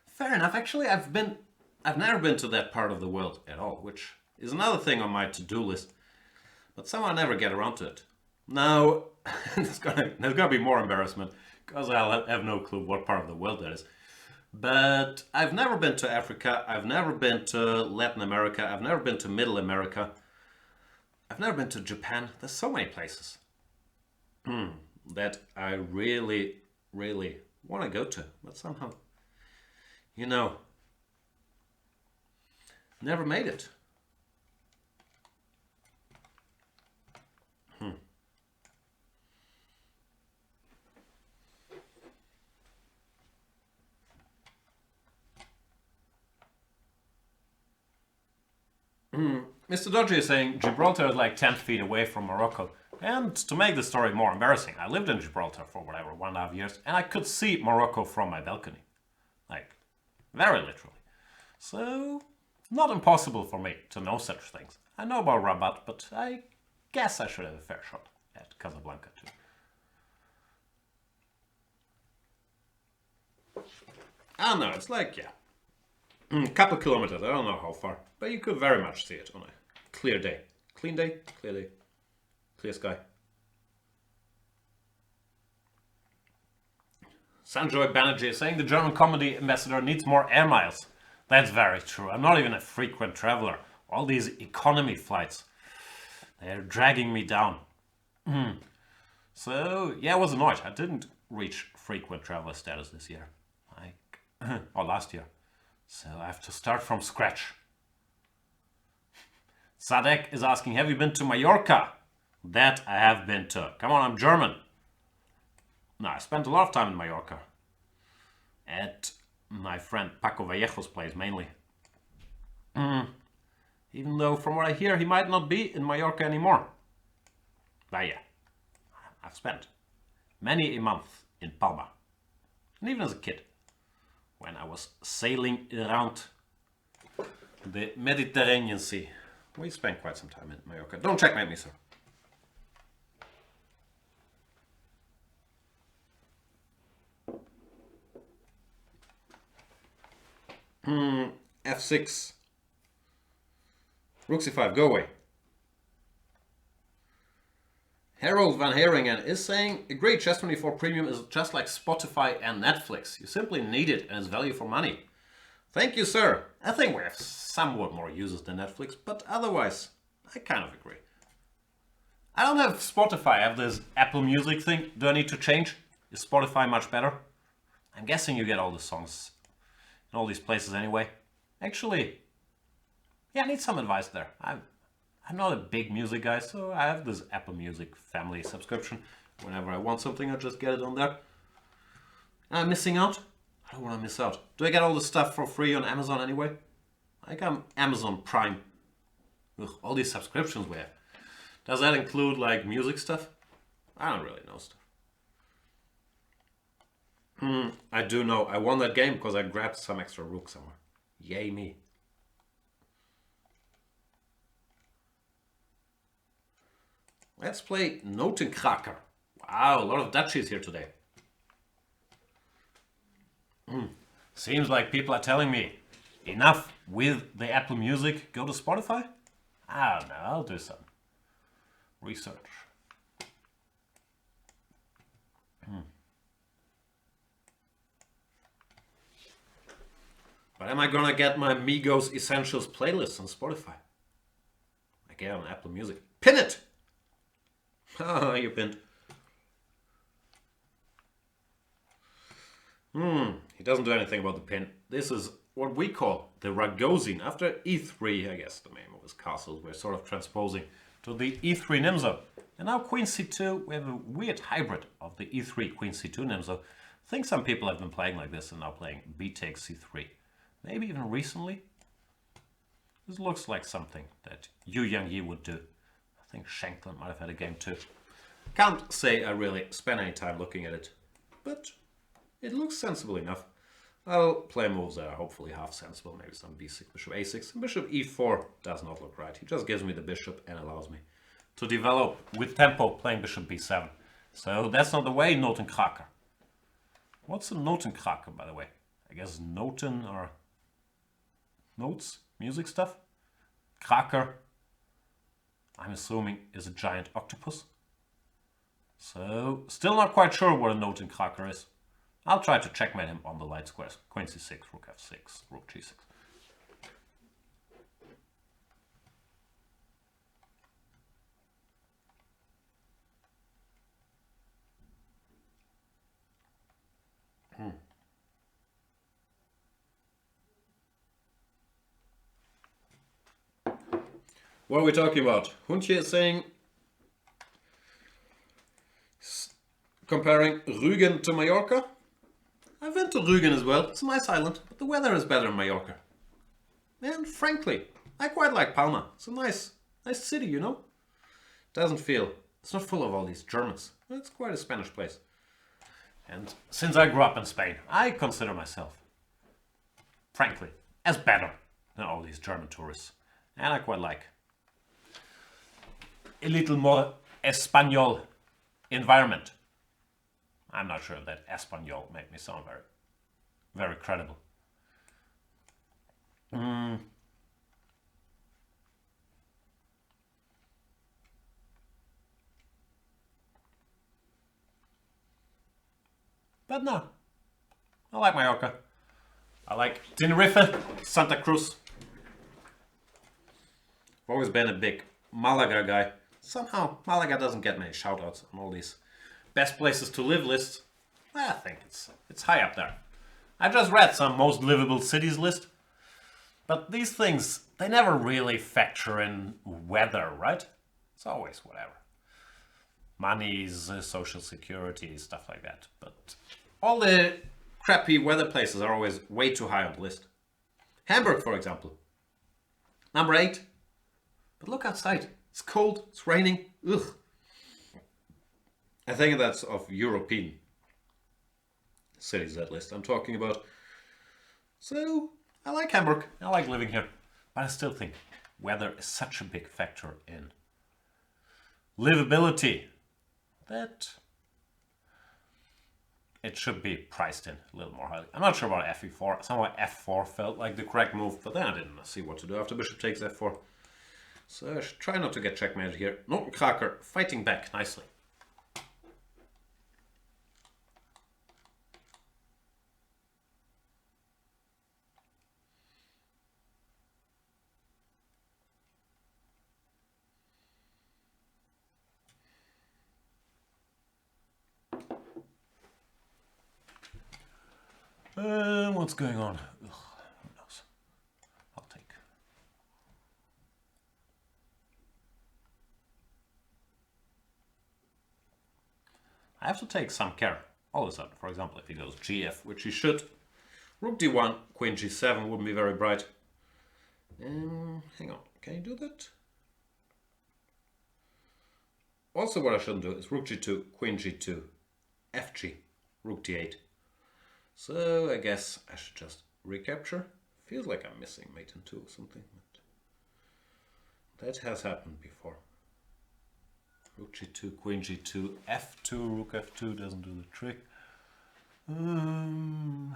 Fair enough. Actually, I've never been to that part of the world at all, which is another thing on my to-do list. But somehow I never get around to it. Now, there's gonna be more embarrassment because I'll have no clue what part of the world that is. But I've never been to Africa, I've never been to Latin America, I've never been to Middle America, I've never been to Japan. There's so many places that I really, really want to go to, but somehow, never made it. Mr. Dodgy is saying Gibraltar is like 10 feet away from Morocco. And to make the story more embarrassing, I lived in Gibraltar for whatever, 1.5 years, and I could see Morocco from my balcony. Like, very literally. So, not impossible for me to know such things. I know about Rabat, but I guess I should have a fair shot at Casablanca too. I don't know, it's like, a couple kilometers, I don't know how far, but you could very much see it on a clear day. Clean day, clear day, clear sky. Sanjoy Banerjee is saying the German comedy ambassador needs more air miles. That's very true. I'm not even a frequent traveler. All these economy flights, they're dragging me down. So yeah, I was annoyed. I didn't reach frequent traveler status this year, like or last year. So I have to start from scratch. Sadek is asking, have you been to Mallorca? That I have been to. Come on, I'm German. No, I spent a lot of time in Mallorca. At my friend Paco Vallejo's place, mainly. Even though, from what I hear, he might not be in Mallorca anymore. But yeah, I've spent many a month in Palma. And even as a kid, when I was sailing around the Mediterranean Sea. We spent quite some time in Mallorca. Don't checkmate me, sir. F6. Rook C5, go away. Harold Van Heringen is saying, agree, Chess24 Premium is just like Spotify and Netflix. You simply need it and it's value for money. Thank you, sir. I think we have somewhat more users than Netflix, but otherwise, I kind of agree. I don't have Spotify, I have this Apple Music thing. Do I need to change? Is Spotify much better? I'm guessing you get all the songs in all these places anyway. Actually, yeah, I need some advice there. I'm not a big music guy, so I have this Apple Music family subscription. Whenever I want something, I just get it on there. I'm missing out? I don't want to miss out. Do I get all the stuff for free on Amazon anyway? Like I'm Amazon Prime. Ugh, all these subscriptions we have. Does that include like music stuff? I don't really know stuff. I do know. I won that game because I grabbed some extra rook somewhere. Yay me. Let's play Notenkraker. Wow, a lot of Dutchies here today. Seems like people are telling me, enough with the Apple Music, go to Spotify? I don't know, I'll do some research. But am I gonna get my Migos Essentials playlist on Spotify? I get on Apple Music. Pin it! Ah, you pinned. He doesn't do anything about the pin. This is what we call the Ragozin. After e3, I guess the name of his castles, we're sort of transposing to the e3 Nimzo. And now Queen c2, we have a weird hybrid of the e3 Queen c2 Nimzo. I think some people have been playing like this and now playing b takes c3. Maybe even recently. This looks like something that Yu Yang would do. I think Shankland might have had a game too. Can't say I really spent any time looking at it, but it looks sensible enough. I'll play moves that are hopefully half sensible, maybe some b6, bishop a6, and bishop e4 does not look right. He just gives me the bishop and allows me to develop with tempo playing bishop b7. So that's not the way, Notenkraker. What's a Notenkraker, by the way? I guess Noten or notes, music stuff. Kraker, I'm assuming, is a giant octopus. So, still not quite sure what a Notenkraker is. I'll try to checkmate him on the light squares. Queen c6, rook f6, rook g6. What are we talking about? Huntje is saying, comparing Rügen to Mallorca. I've been to Rügen as well. It's a nice island, but the weather is better in Mallorca. And frankly, I quite like Palma. It's a nice city, you know? Doesn't feel, it's not full of all these Germans. It's quite a Spanish place. And since I grew up in Spain, I consider myself, frankly, as better than all these German tourists. And I quite like a little more Espanol environment. I'm not sure that Espanol made me sound very, very credible. But no, I like Mallorca. I like Tenerife, Santa Cruz. I've always been a big Malaga guy. Somehow, Malaga doesn't get many shoutouts on all these best places to live list, I think it's high up there. I just read some most livable cities list, but these things, they never really factor in weather, right? It's always whatever. Money's, social security, stuff like that. But all the crappy weather places are always way too high on the list. Hamburg, for example. Number 8. But look outside. It's cold, it's raining. Ugh. I think that's of European cities, that list I'm talking about. So, I like Hamburg. I like living here. But I still think weather is such a big factor in livability that it should be priced in a little more highly. I'm not sure about FE4. Somehow F4 felt like the correct move, but then I didn't see what to do after bishop takes F4. So I should try not to get checkmated here. Notenkraker fighting back nicely. What's going on? Ugh, who knows? I'll take. I have to take some care all of a sudden. For example, if he goes GF, which he should, Rook D1, Queen G7 wouldn't be very bright. Hang on, can you do that? Also, what I shouldn't do is Rook G2, Queen G2, FG, Rook D8. So I guess I should just recapture. Feels like I'm missing mate in 2 or something. But that has happened before. Rook G2, Queen G2, F2, Rook F2 doesn't do the trick. Nah.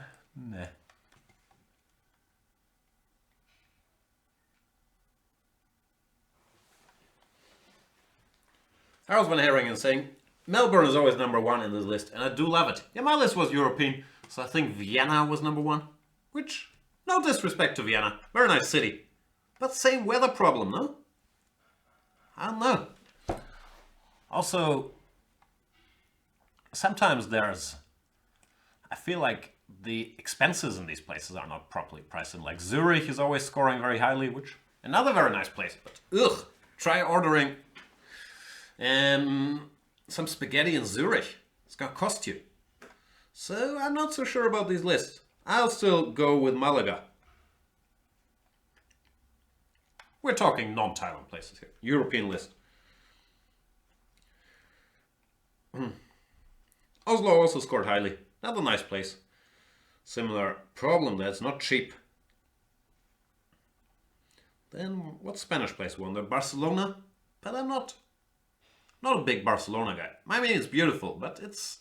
Harold's been hearing and saying, Melbourne is always number 1 in this list, and I do love it. Yeah, my list was European, so I think Vienna was number 1. Which, no disrespect to Vienna, very nice city. But same weather problem, no? I don't know. Also, sometimes I feel like the expenses in these places are not properly priced in. Like Zurich is always scoring very highly, which, another very nice place, but ugh, try ordering some spaghetti in Zurich. It's gonna cost you. So I'm not so sure about these lists. I'll still go with Malaga. We're talking non-Thailand places here. European list. Oslo also scored highly. Another nice place. Similar problem, that's not cheap. Then what Spanish place won there? Barcelona? But I'm not a big Barcelona guy. I mean, it's beautiful, but it's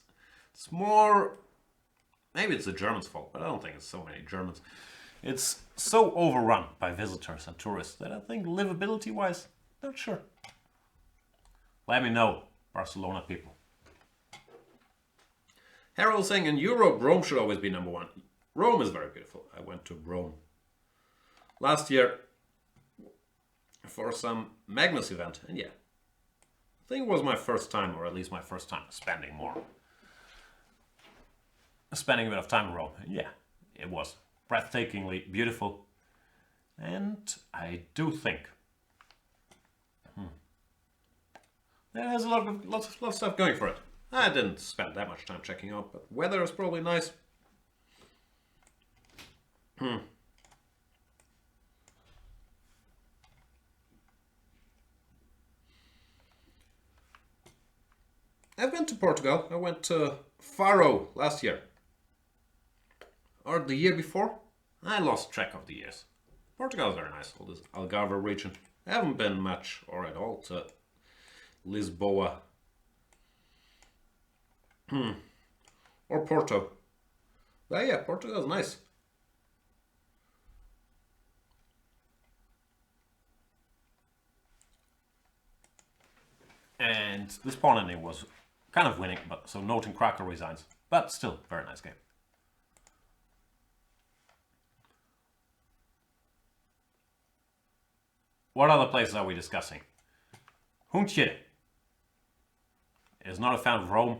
more... Maybe it's the Germans' fault, but I don't think it's so many Germans. It's so overrun by visitors and tourists that I think livability-wise, not sure. Let me know, Barcelona people. Harold saying in Europe, Rome should always be number 1. Rome is very beautiful. I went to Rome last year for some Magnus event, and yeah, I think it was my first time, or at least my first time spending a bit of time in Rome. Yeah, it was breathtakingly beautiful, and I do think it has lots of stuff going for it. I didn't spend that much time checking out, but weather is probably nice. I've been to Portugal. I went to Faro last year. Or the year before. I lost track of the years. Portugal is very nice, all this Algarve region. I haven't been much or at all to Lisboa. Or Porto. But yeah, Portugal is nice. And this pawn ending was kind of winning, but so Notenkraker resigns. But still, very nice game. What other places are we discussing? Huntje is not a fan of Rome.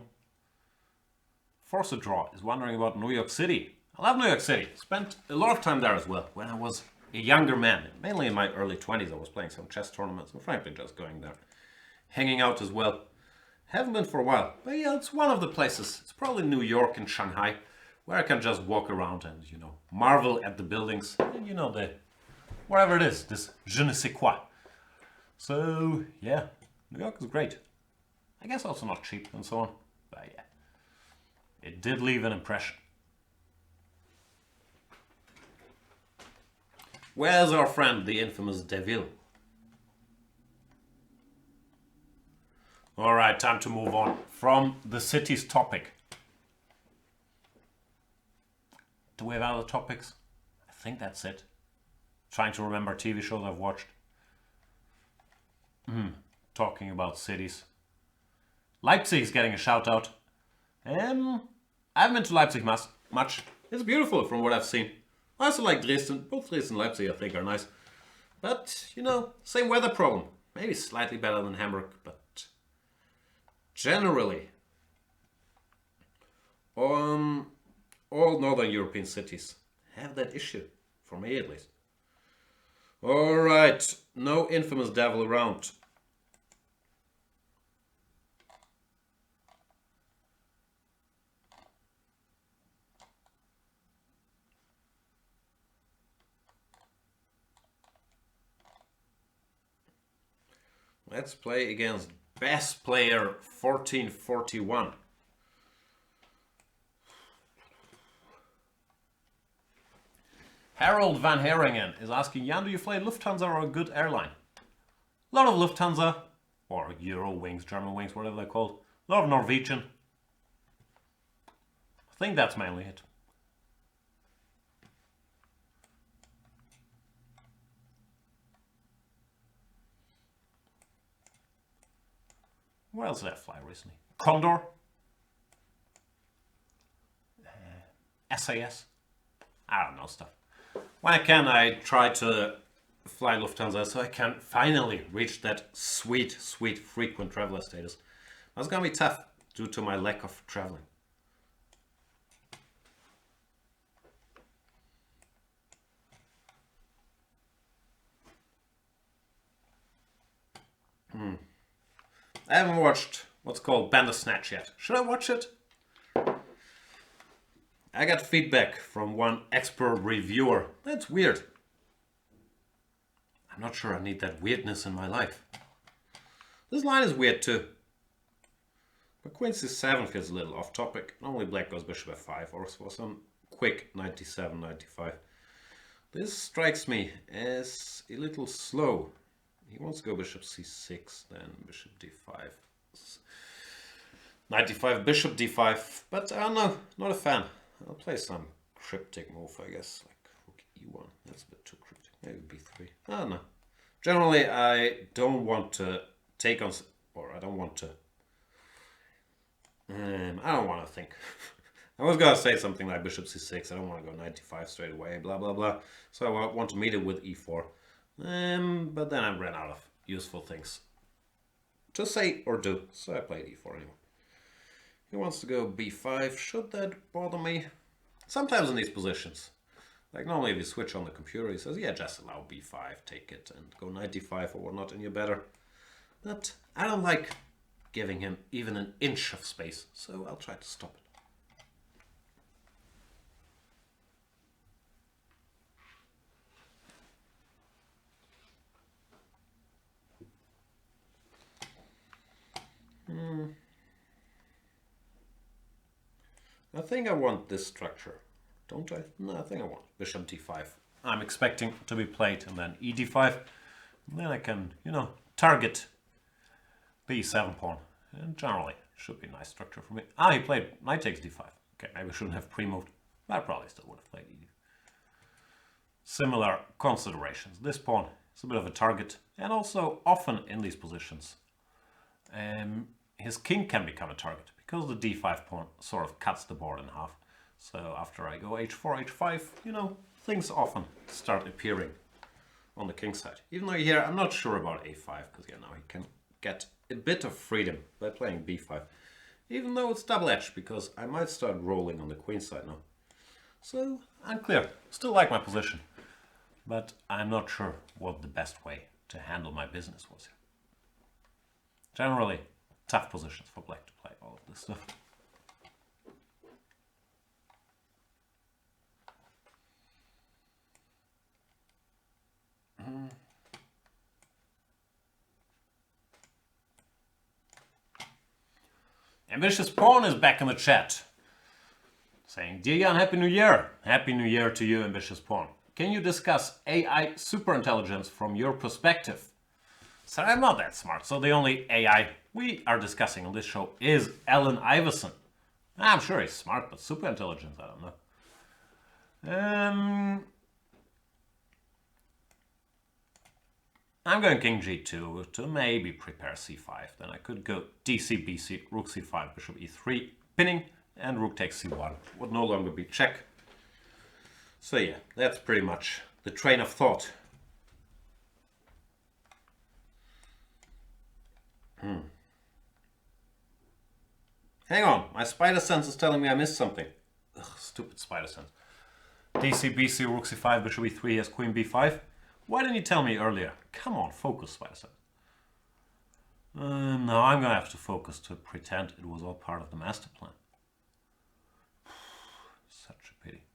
force a draw is wondering about New York City. I love New York City. Spent a lot of time there as well when I was a younger man. Mainly in my early 20s I was playing some chess tournaments and frankly just going there. Hanging out as well. Haven't been for a while. But yeah, it's one of the places. It's probably New York and Shanghai where I can just walk around and, you know, marvel at the buildings. And, you know, the whatever it is, this je ne sais quoi. So, yeah, New York is great. I guess also not cheap and so on. But yeah, it did leave an impression. Where's our friend, the infamous Deville? Alright, time to move on from the city's topic. Do we have other topics? I think that's it. Trying to remember TV shows I've watched. Talking about cities. Leipzig is getting a shout out. I haven't been to Leipzig much. It's beautiful from what I've seen. I also like Dresden. Both Dresden and Leipzig I think are nice. But, you know, same weather problem. Maybe slightly better than Hamburg, but generally, all Northern European cities have that issue. For me at least. Alright, no infamous devil around. Let's play against best player 1441. Harold Van Heringen is asking, Jan, do you fly Lufthansa or a good airline? A lot of Lufthansa, or Euro Wings, German Wings, whatever they're called. A lot of Norwegian. I think that's mainly it. What else did I fly recently? Condor? SAS? I don't know stuff. When I can, I try to fly Lufthansa so I can finally reach that sweet frequent traveler status. That's gonna be tough due to my lack of traveling. I haven't watched what's called Bandersnatch yet. Should I watch it? I got feedback from one expert reviewer. That's weird. I'm not sure I need that weirdness in my life. This line is weird too. But Queen c7 feels a little off topic. Normally black goes bishop f5 or for some quick 97, 95. This strikes me as a little slow. He wants to go bishop c6, then bishop d5. 95, bishop d5, but I don't know, not a fan. I'll play some cryptic move, I guess, like rook e1. That's a bit too cryptic. Maybe b3. I don't know. Generally, I don't want to take on, or I don't want to. I don't want to think. I was gonna say something like bishop c6. I don't want to go 95 straight away. Blah blah blah. So I want to meet it with e4. But then I ran out of useful things to say or do, so I played e4 anyway. He wants to go b5. Should that bother me? Sometimes in these positions. Like normally if you switch on the computer, he says, yeah, just allow b5, take it, and go 95 or whatnot, and you're better. But I don't like giving him even an inch of space, so I'll try to stop it. I think I want this structure, don't I? No, I think I want bishop d5. I'm expecting to be played, and then e d5. And then I can, you know, target the e7 pawn. And generally, it should be a nice structure for me. Ah, he played knight takes d5. Okay, maybe I shouldn't have pre-moved. But I probably still would have played e. Similar considerations. This pawn is a bit of a target, and also often in these positions, his king can become a target because the d5 pawn sort of cuts the board in half. So after I go h4, h5, you know, things often start appearing on the king side. Even though here I'm not sure about a5, because you know he can get a bit of freedom by playing b5. Even though it's double-edged, because I might start rolling on the queen side now. So, unclear. Still like my position. But I'm not sure what the best way to handle my business was here. Generally, tough positions for black to play all of this stuff. Ambitious Pawn is back in the chat, saying, "Dear Jan, Happy New Year! Happy New Year to you, Ambitious Pawn. Can you discuss AI superintelligence from your perspective?" So I'm not that smart, so the only AI we are discussing on this show is Allen Iverson. I'm sure he's smart, but superintelligence, I don't know. I'm going King G2 to maybe prepare C5. Then I could go DC, BC, Rook C5, Bishop E3, pinning, and Rook takes C1. Would no longer be check. So yeah, that's pretty much the train of thought. Hang on, my spider sense is telling me I missed something. Ugh, stupid spider sense. DC, BC, Rook C5, Bishop E3 has Queen B5. Why didn't you tell me earlier? Come on, focus, spider sense. No, I'm gonna have to focus to pretend it was all part of the master plan. Such a pity.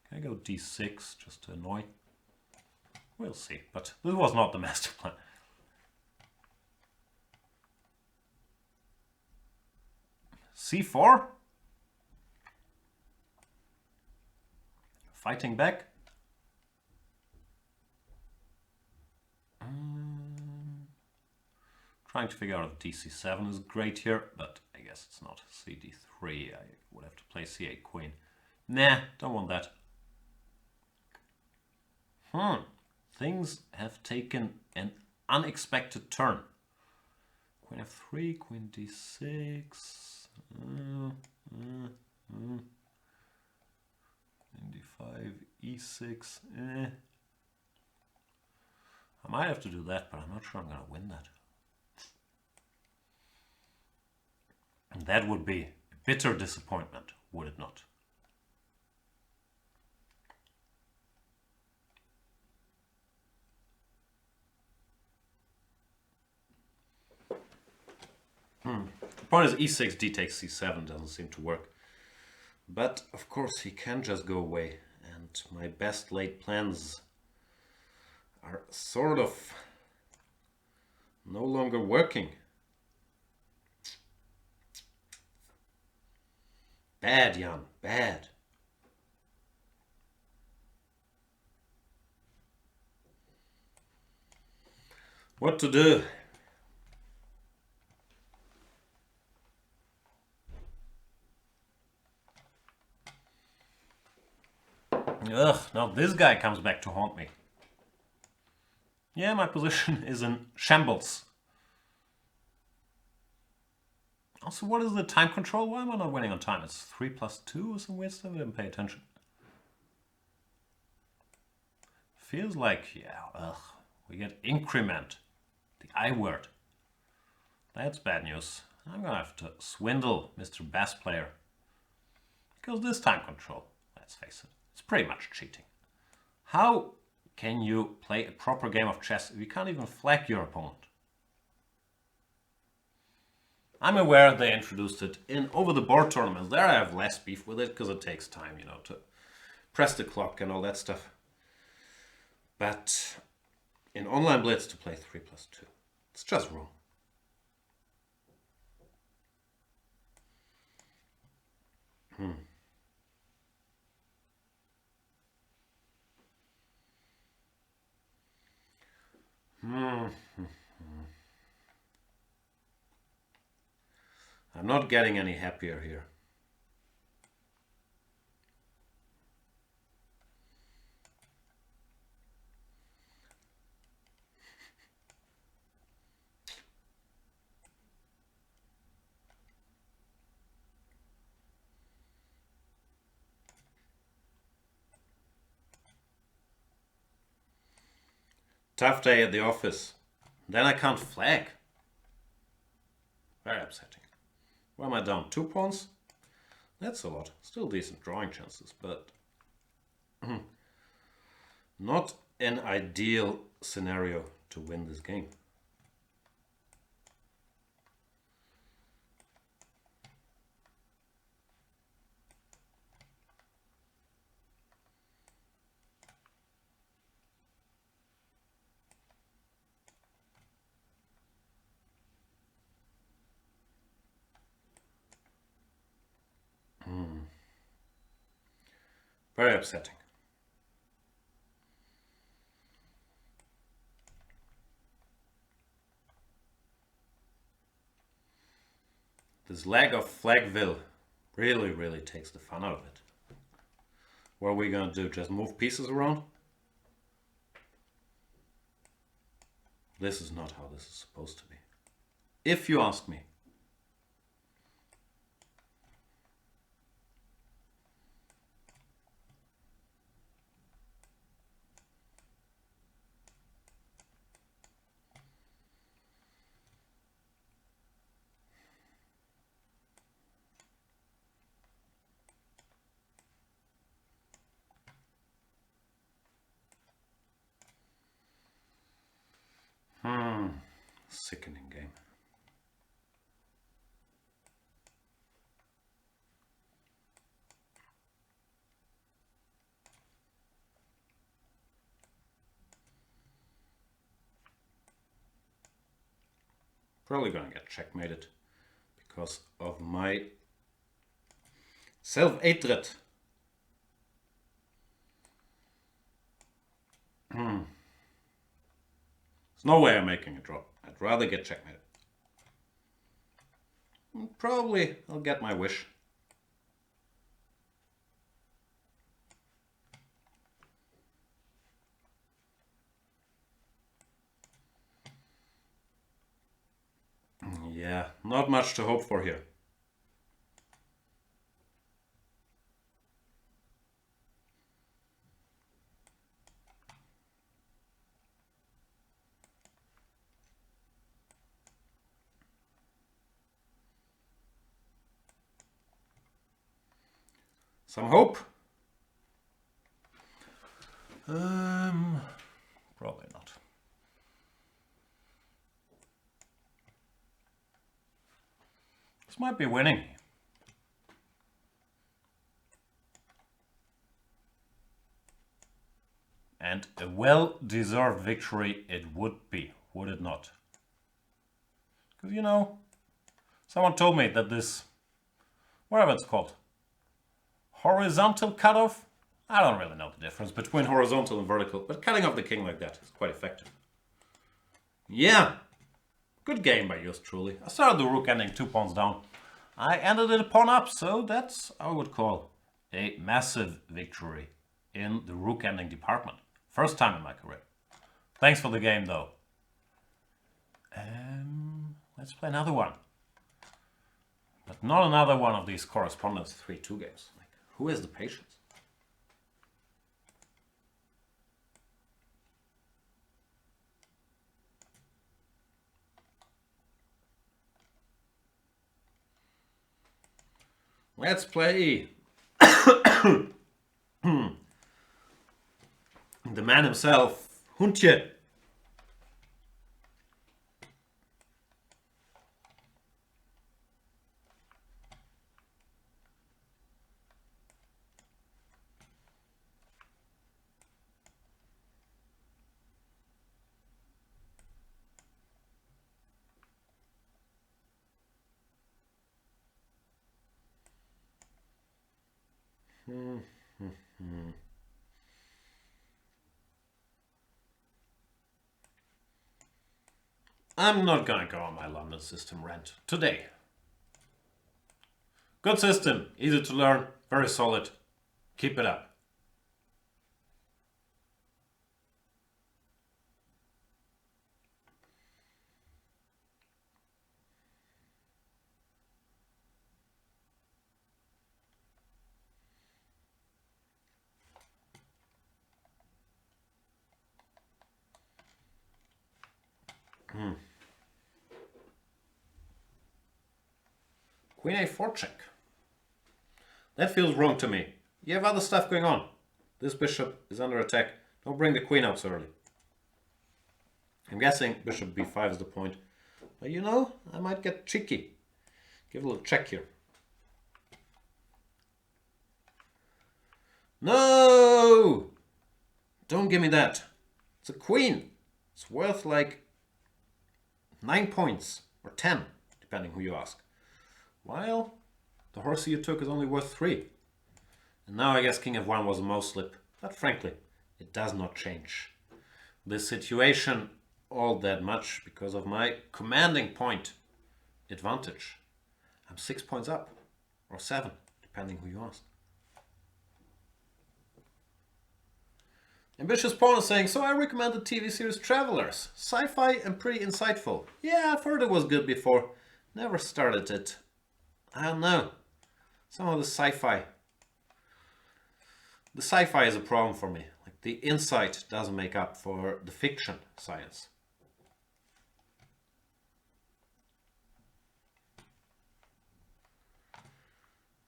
Can I go D6 just to annoy? We'll see, but this was not the master plan. C4? Fighting back? Trying to figure out if DC7 is great here, but I guess it's not. CD3, I would have to play C8 Queen. Nah, don't want that. Things have taken an unexpected turn. Queen F3, Queen D6. Queen D5, E6. I might have to do that, but I'm not sure I'm going to win that. And that would be a bitter disappointment, would it not? The point is E6, D takes C7 doesn't seem to work. But of course he can just go away, and my best laid plans are sort of no longer working. Bad, Jan, bad. What to do? Ugh, now this guy comes back to haunt me. Yeah, my position is in shambles. Also, what is the time control? Why am I not winning on time? It's 3+2 or some weird stuff. I didn't pay attention. Feels like, yeah, we get increment. The I word. That's bad news. I'm gonna have to swindle Mr. Bass Player. Because this time control, let's face it, it's pretty much cheating. How can you play a proper game of chess if you can't even flag your opponent? I'm aware they introduced it in over-the-board tournaments. There I have less beef with it because it takes time, you know, to press the clock and all that stuff. But in online blitz to play 3+2, it's just wrong. I'm not getting any happier here. Tough day at the office. Then I can't flag. Very upsetting. Where am I down? 2 pawns? That's a lot. Still decent drawing chances, but not an ideal scenario to win this game. Very upsetting. This lag of Flagville really takes the fun out of it. What are we gonna do? Just move pieces around? This is not how this is supposed to be. If you ask me. Sickening game. Probably gonna get checkmated because of my self-hatred. There's no way I'm making a draw. I'd rather get checkmated. Probably I'll get my wish. Yeah, not much to hope for here. Some hope? Probably not. This might be winning. And a well-deserved victory it would be, would it not? Because, you know, someone told me that this, whatever it's called, horizontal cutoff? I don't really know the difference between horizontal and vertical, but cutting off the king like that is quite effective. Yeah, good game by yours truly. I started the rook ending 2 pawns down. I ended it a pawn up, so that's, I would call, a massive victory in the rook ending department. First time in my career. Thanks for the game, though. Let's play another one. But not another one of these correspondence 3-2 games. Like, who has the patience? Let's play the man himself, Huntje. I'm not gonna go on my London system rant today. Good system, easy to learn, very solid. Keep it up. Queen a4 check. That feels wrong to me. You have other stuff going on. This bishop is under attack. Don't bring the queen out so early. I'm guessing bishop b5 is the point. But you know, I might get cheeky. Give a little check here. No! Don't give me that. It's a queen. It's worth like 9 points. Or 10, depending who you ask. While the horsey you took is only worth 3. And now I guess king f1 was a mouse slip. But frankly, it does not change this situation all that much because of my commanding point advantage. I'm 6 points up, or 7, depending who you ask. Ambitious Pawn is saying, so I recommend the TV series Travelers. Sci-fi and pretty insightful. Yeah, I've heard it was good before. Never started it. I don't know. Some of the sci-fi. The sci-fi is a problem for me. Like the insight doesn't make up for the fiction science.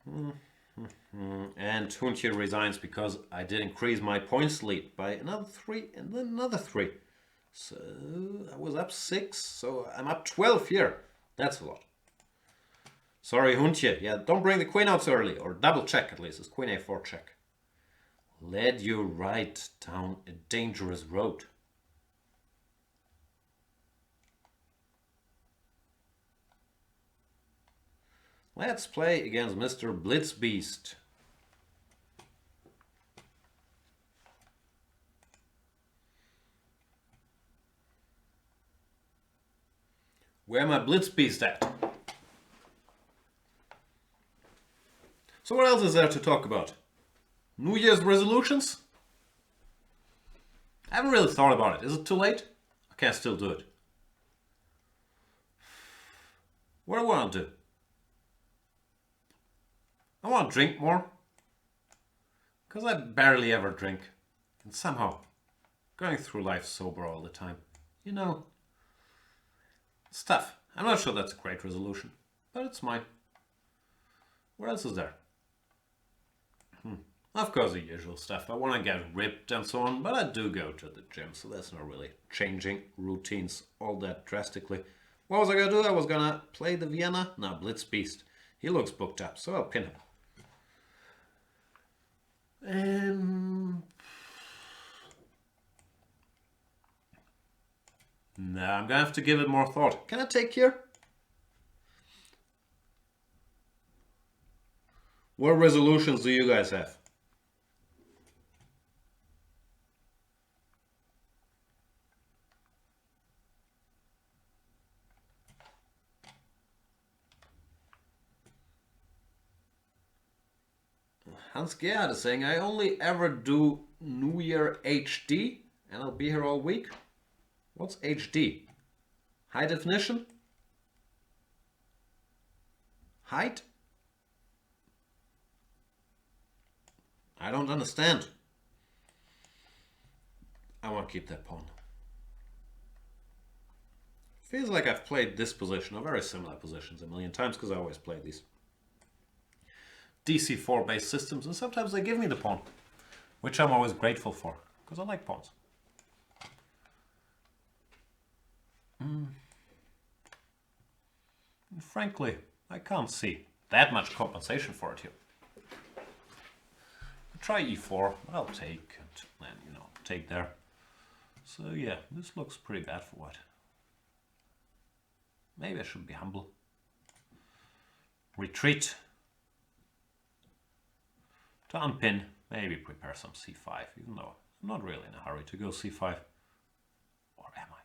And Huntje resigns because I did increase my points lead by another 3 and then another 3. So I was up 6, so I'm up 12 here. That's a lot. Sorry, Huntje. Yeah, don't bring the queen out so early, or double check at least. It's queen a4 check. Led you right down a dangerous road. Let's play against Mr. Blitzbeast. Where my Blitzbeast at? So what else is there to talk about? New Year's resolutions? I haven't really thought about it. Is it too late? I can still do it. What do I want to do? I want to drink more. Because I barely ever drink. And somehow, going through life sober all the time. You know, it's tough. I'm not sure that's a great resolution. But it's mine. What else is there? Of course, the usual stuff. I want to get ripped and so on, but I do go to the gym, so that's not really changing routines all that drastically. What was I going to do? I was going to play the Vienna. No, Blitzbeast. He looks booked up, so I'll pin him. No, I'm going to have to give it more thought. Can I take here? What resolutions do you guys have? Hans Gerhard is saying, I only ever do New Year HD and I'll be here all week. What's HD? High definition? Height? I don't understand. I want to keep that pawn. Feels like I've played this position, or very similar positions, a million times because I always play these DC4 based systems, and sometimes they give me the pawn, which I'm always grateful for because I like pawns. And frankly, I can't see that much compensation for it here. Try e4, I'll take, and then, you know, take there. So yeah, this looks pretty bad for white. Maybe I should be humble. Retreat. To unpin, maybe prepare some c5, even though I'm not really in a hurry to go c5. Or am I?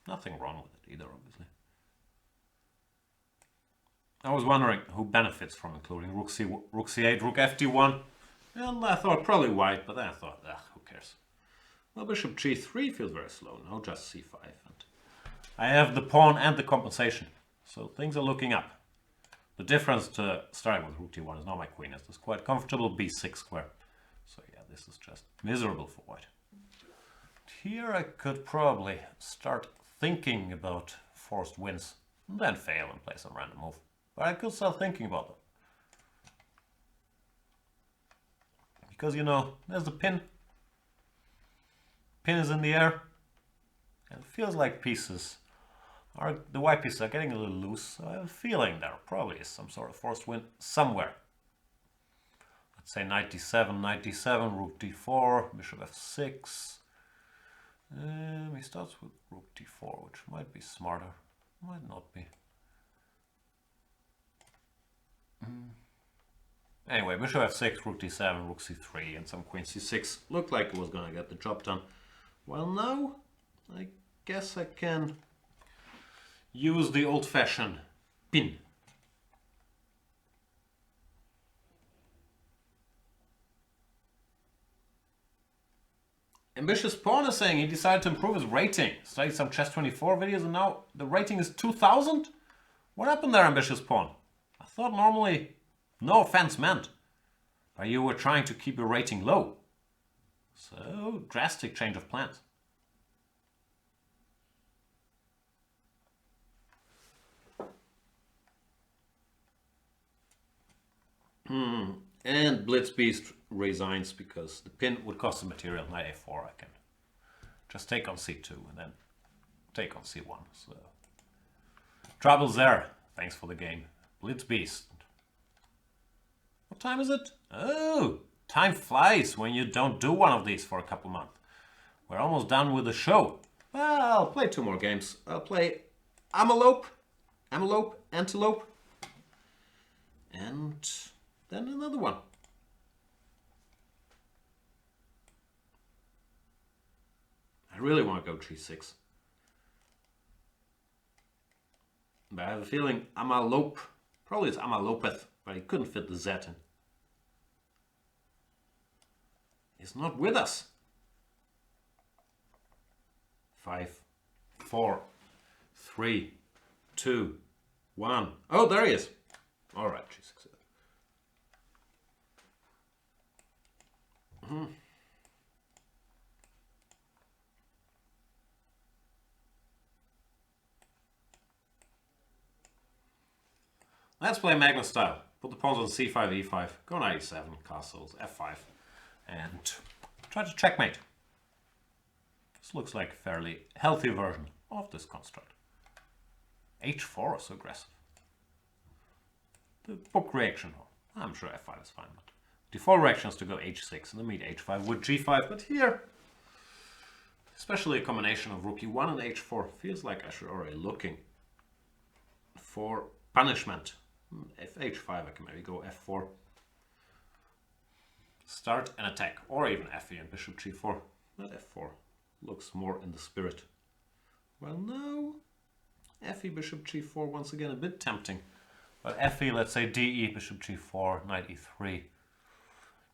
Nothing wrong with it either, obviously. I was wondering who benefits from including rook c8, rook fd1, and I thought probably white, but then I thought, who cares? Well, bishop g3 feels very slow, no, just c5. And I have the pawn and the compensation, so things are looking up. The difference to starting with rook d1 is now my queen is this quite comfortable b6 square. So yeah, this is just miserable for white. Here I could probably start thinking about forced wins. and then fail and play some random move. But I could start thinking about them. Because, you know, there's the pin. Pin is in the air. And it feels like the white pieces are getting a little loose. So I have a feeling there probably is some sort of forced win somewhere. Let's say knight d7, knight d7, rook d4, bishop f6. He starts with rook d4, which might be smarter. Might not be. Anyway, bishop f6, rook d7, rook c3, and some queen c6. Looked like it was gonna get the job done. Well, now I guess I can use the old-fashioned pin. Ambitious Pawn is saying he decided to improve his rating. Studied some Chess24 videos and now the rating is 2000? What happened there, Ambitious Pawn? I thought normally, no offense meant, but you were trying to keep your rating low. So, drastic change of plans. And Blitz Beast resigns because the pin would cost the material. Knight a4, I can just take on c2 and then take on c1. So trouble's there. Thanks for the game. Blitz Beast. What time is it? Oh, time flies when you don't do one of these for a couple months. We're almost done with the show. Well, I'll play 2 more games. I'll play Antelope, and then another one. I really want to go g6. But I have a feeling Amalope, probably it's Amalopeth, but he couldn't fit the Z in. He's not with us. 5, 4, 3, 2, 1. Oh, there he is. All right, g6. Let's play Magnus style. Put the pawns on c5, e5, go knight e7, castles, f5, and try to checkmate. This looks like a fairly healthy version of this construct. h4 is so aggressive. The book reaction, I'm sure f5 is fine, but default reaction is to go h6 and then meet h5 with g5, but here, especially a combination of rook e1 and h4, feels like I should already looking for punishment. If h5, I can maybe go f4. Start an attack, or even fe and bishop g4. But f4 looks more in the spirit. Well, no. Fe, bishop g4, once again a bit tempting. But fe, let's say de, bishop g4, knight e3.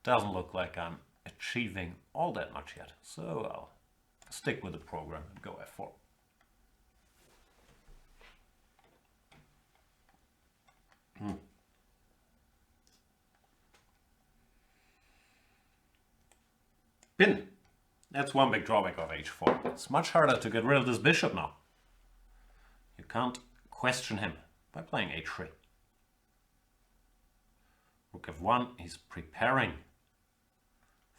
Doesn't look like I'm achieving all that much yet. So I'll stick with the program and go f4. Pin. That's one big drawback of h4. It's much harder to get rid of this bishop now. You can't question him by playing h3. Rook f1, he's preparing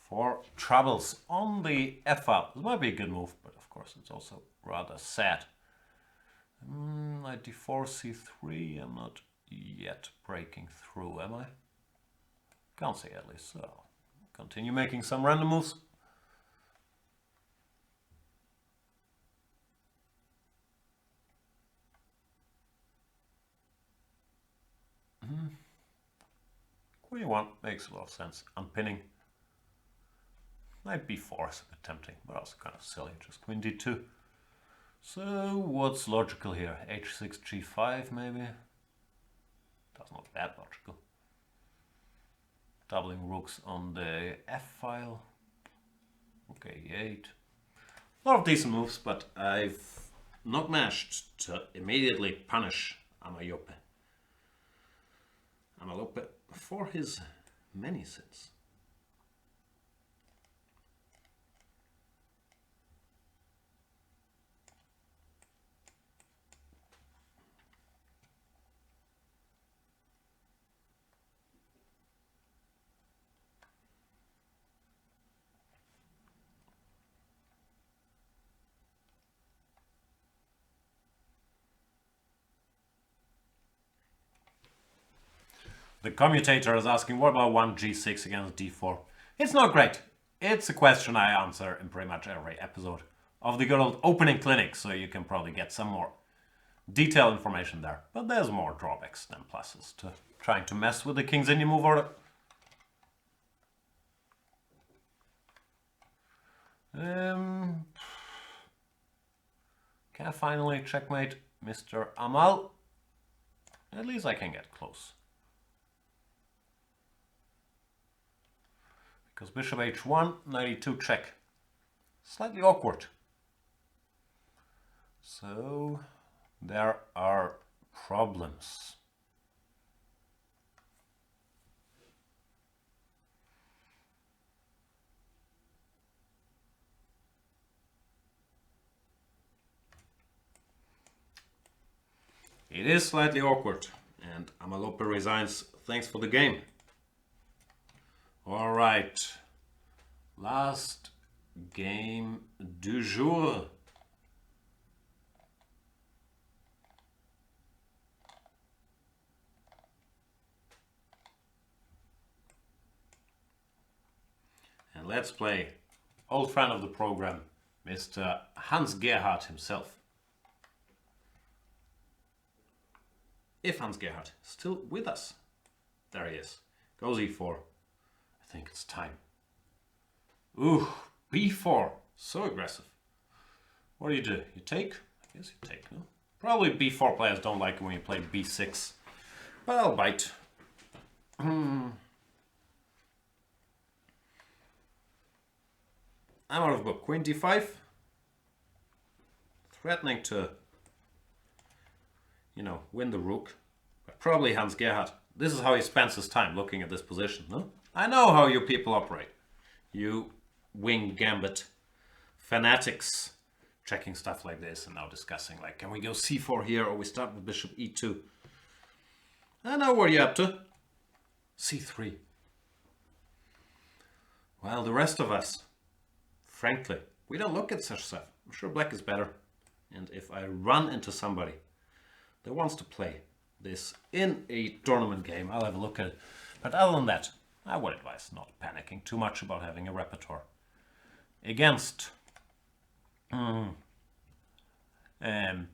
for troubles on the f-file. This might be a good move, but of course it's also rather sad. Knight d4, c3, I'm not yet breaking through, am I? Can't say at least, so continue making some random moves. Queen e1 makes a lot of sense. Unpinning. Knight b4 is a bit tempting, but also kind of silly. Just queen d2. So what's logical here? h6, g5 maybe? That's not that logical. Doubling rooks on the f-file. Rook a8. A lot of decent moves, but I've not managed to immediately punish Amalope for his many sins. The commutator is asking, what about 1 g6 against d4? It's not great. It's a question I answer in pretty much every episode of the good old opening clinic, so you can probably get some more detailed information there. But there's more drawbacks than pluses to trying to mess with the king's Indian move order. Can I finally checkmate Mr. Amal? At least I can get close. Because bishop h1, 92 check. Slightly awkward. So there are problems. It is slightly awkward, and Amalope resigns. Thanks for the game. All right, last game du jour. And let's play old friend of the program, Mr. Hans Gerhard himself. If Hans Gerhard is still with us. There he is. Goes e4. I think it's time. Ooh, b4. So aggressive. What do? You take? I guess you take, no? Probably b4 players don't like it when you play b6. But I'll bite. I'm out of book. Queen d5. Threatening to, you know, win the rook. But probably Hans Gerhard. This is how he spends his time, looking at this position, no? I know how you people operate. You wing gambit fanatics, checking stuff like this and now discussing, like, can we go c4 here or we start with bishop e2? I know what you're up to. c3. Well, the rest of us, frankly, we don't look at such stuff. I'm sure black is better. And if I run into somebody that wants to play this in a tournament game, I'll have a look at it. But other than that, I would advise not panicking too much about having a repertoire against 2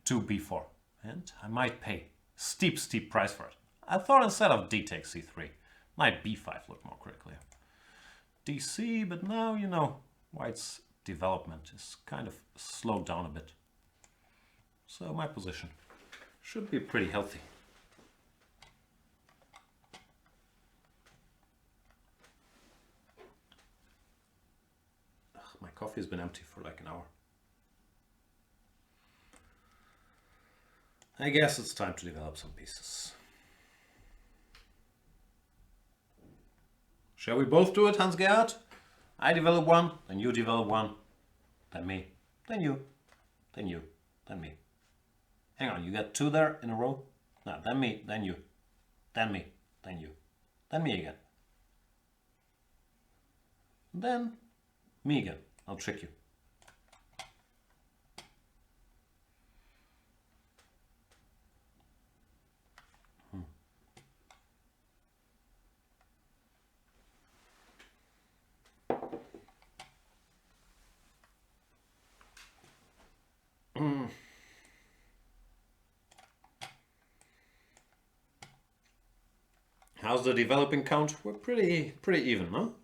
b4. And I might pay steep price for it. I thought instead of d takes c3, might b5 look more critically. dc, but now, you know, white's development is kind of slowed down a bit. So my position should be pretty healthy. Ugh, my coffee's been empty for like an hour. I guess it's time to develop some pieces. Shall we both do it, Hans Gerhard? I develop one, then you develop one, then me, then you, then you, then me. Hang on, you got 2 there in a row? No, then me, then you, then me, then you, then me again. Then me again. I'll trick you. How's the developing count? We're pretty even, no?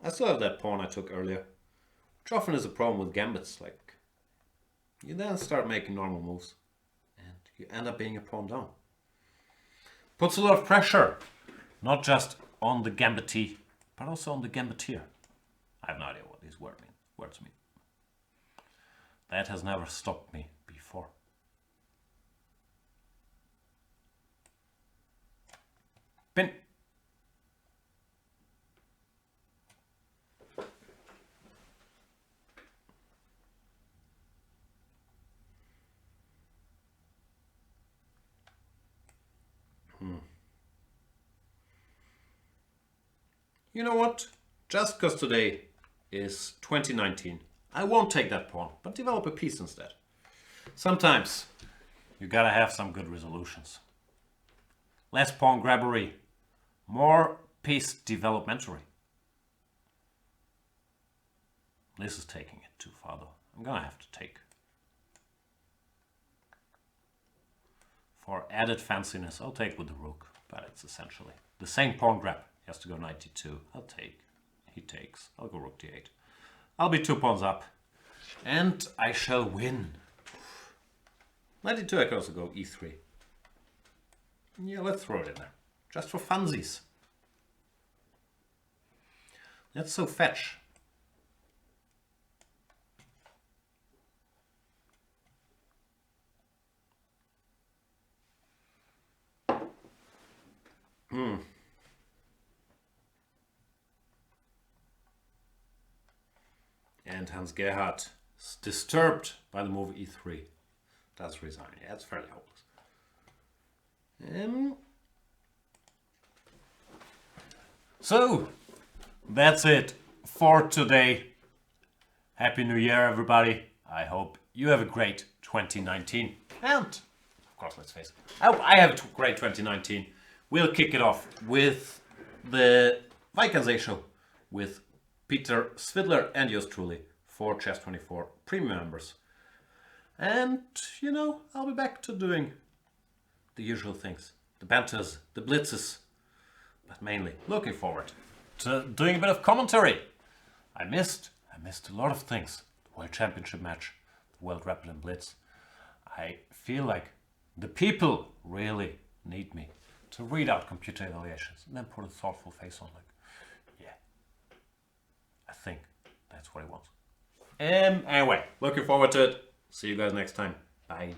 I still have that pawn I took earlier, which often is a problem with gambits. Like, you then start making normal moves, and you end up being a pawn down. Puts a lot of pressure, not just on the gambitee, but also on the gambiteer. I have no idea what these words mean. That has never stopped me before. Pin. You know what? Just because today is 2019, I won't take that pawn, but develop a piece instead. Sometimes you gotta have some good resolutions. Less pawn grabbery, More piece developmentary. This is taking it too far though. I'm gonna have to take. For added fanciness, I'll take with the rook. But it's essentially the same pawn grab. He has to go 92. I'll take. He takes. I'll go rook d8. I'll be 2 pawns up. And I shall win. 92, I can also go e3. Yeah, let's throw it in there. Just for funsies. Let's so fetch. And Hans Gerhard is disturbed by the move e3. Does resign. Yeah, it's fairly hopeless. So, that's it for today. Happy New Year, everybody. I hope you have a great 2019. And, of course, let's face it, I hope I have a great 2019. We'll kick it off with the Vikensay show with Peter Svidler and yours truly for Chess24 premium members. And, you know, I'll be back to doing the usual things. The banters, the blitzes, but mainly looking forward to doing a bit of commentary. I missed a lot of things. The World Championship match, the World Rapid and Blitz. I feel like the people really need me to read out computer evaluations and then put a thoughtful face on like, yeah, I think that's what he wants. Anyway, looking forward to it. See you guys next time. Bye.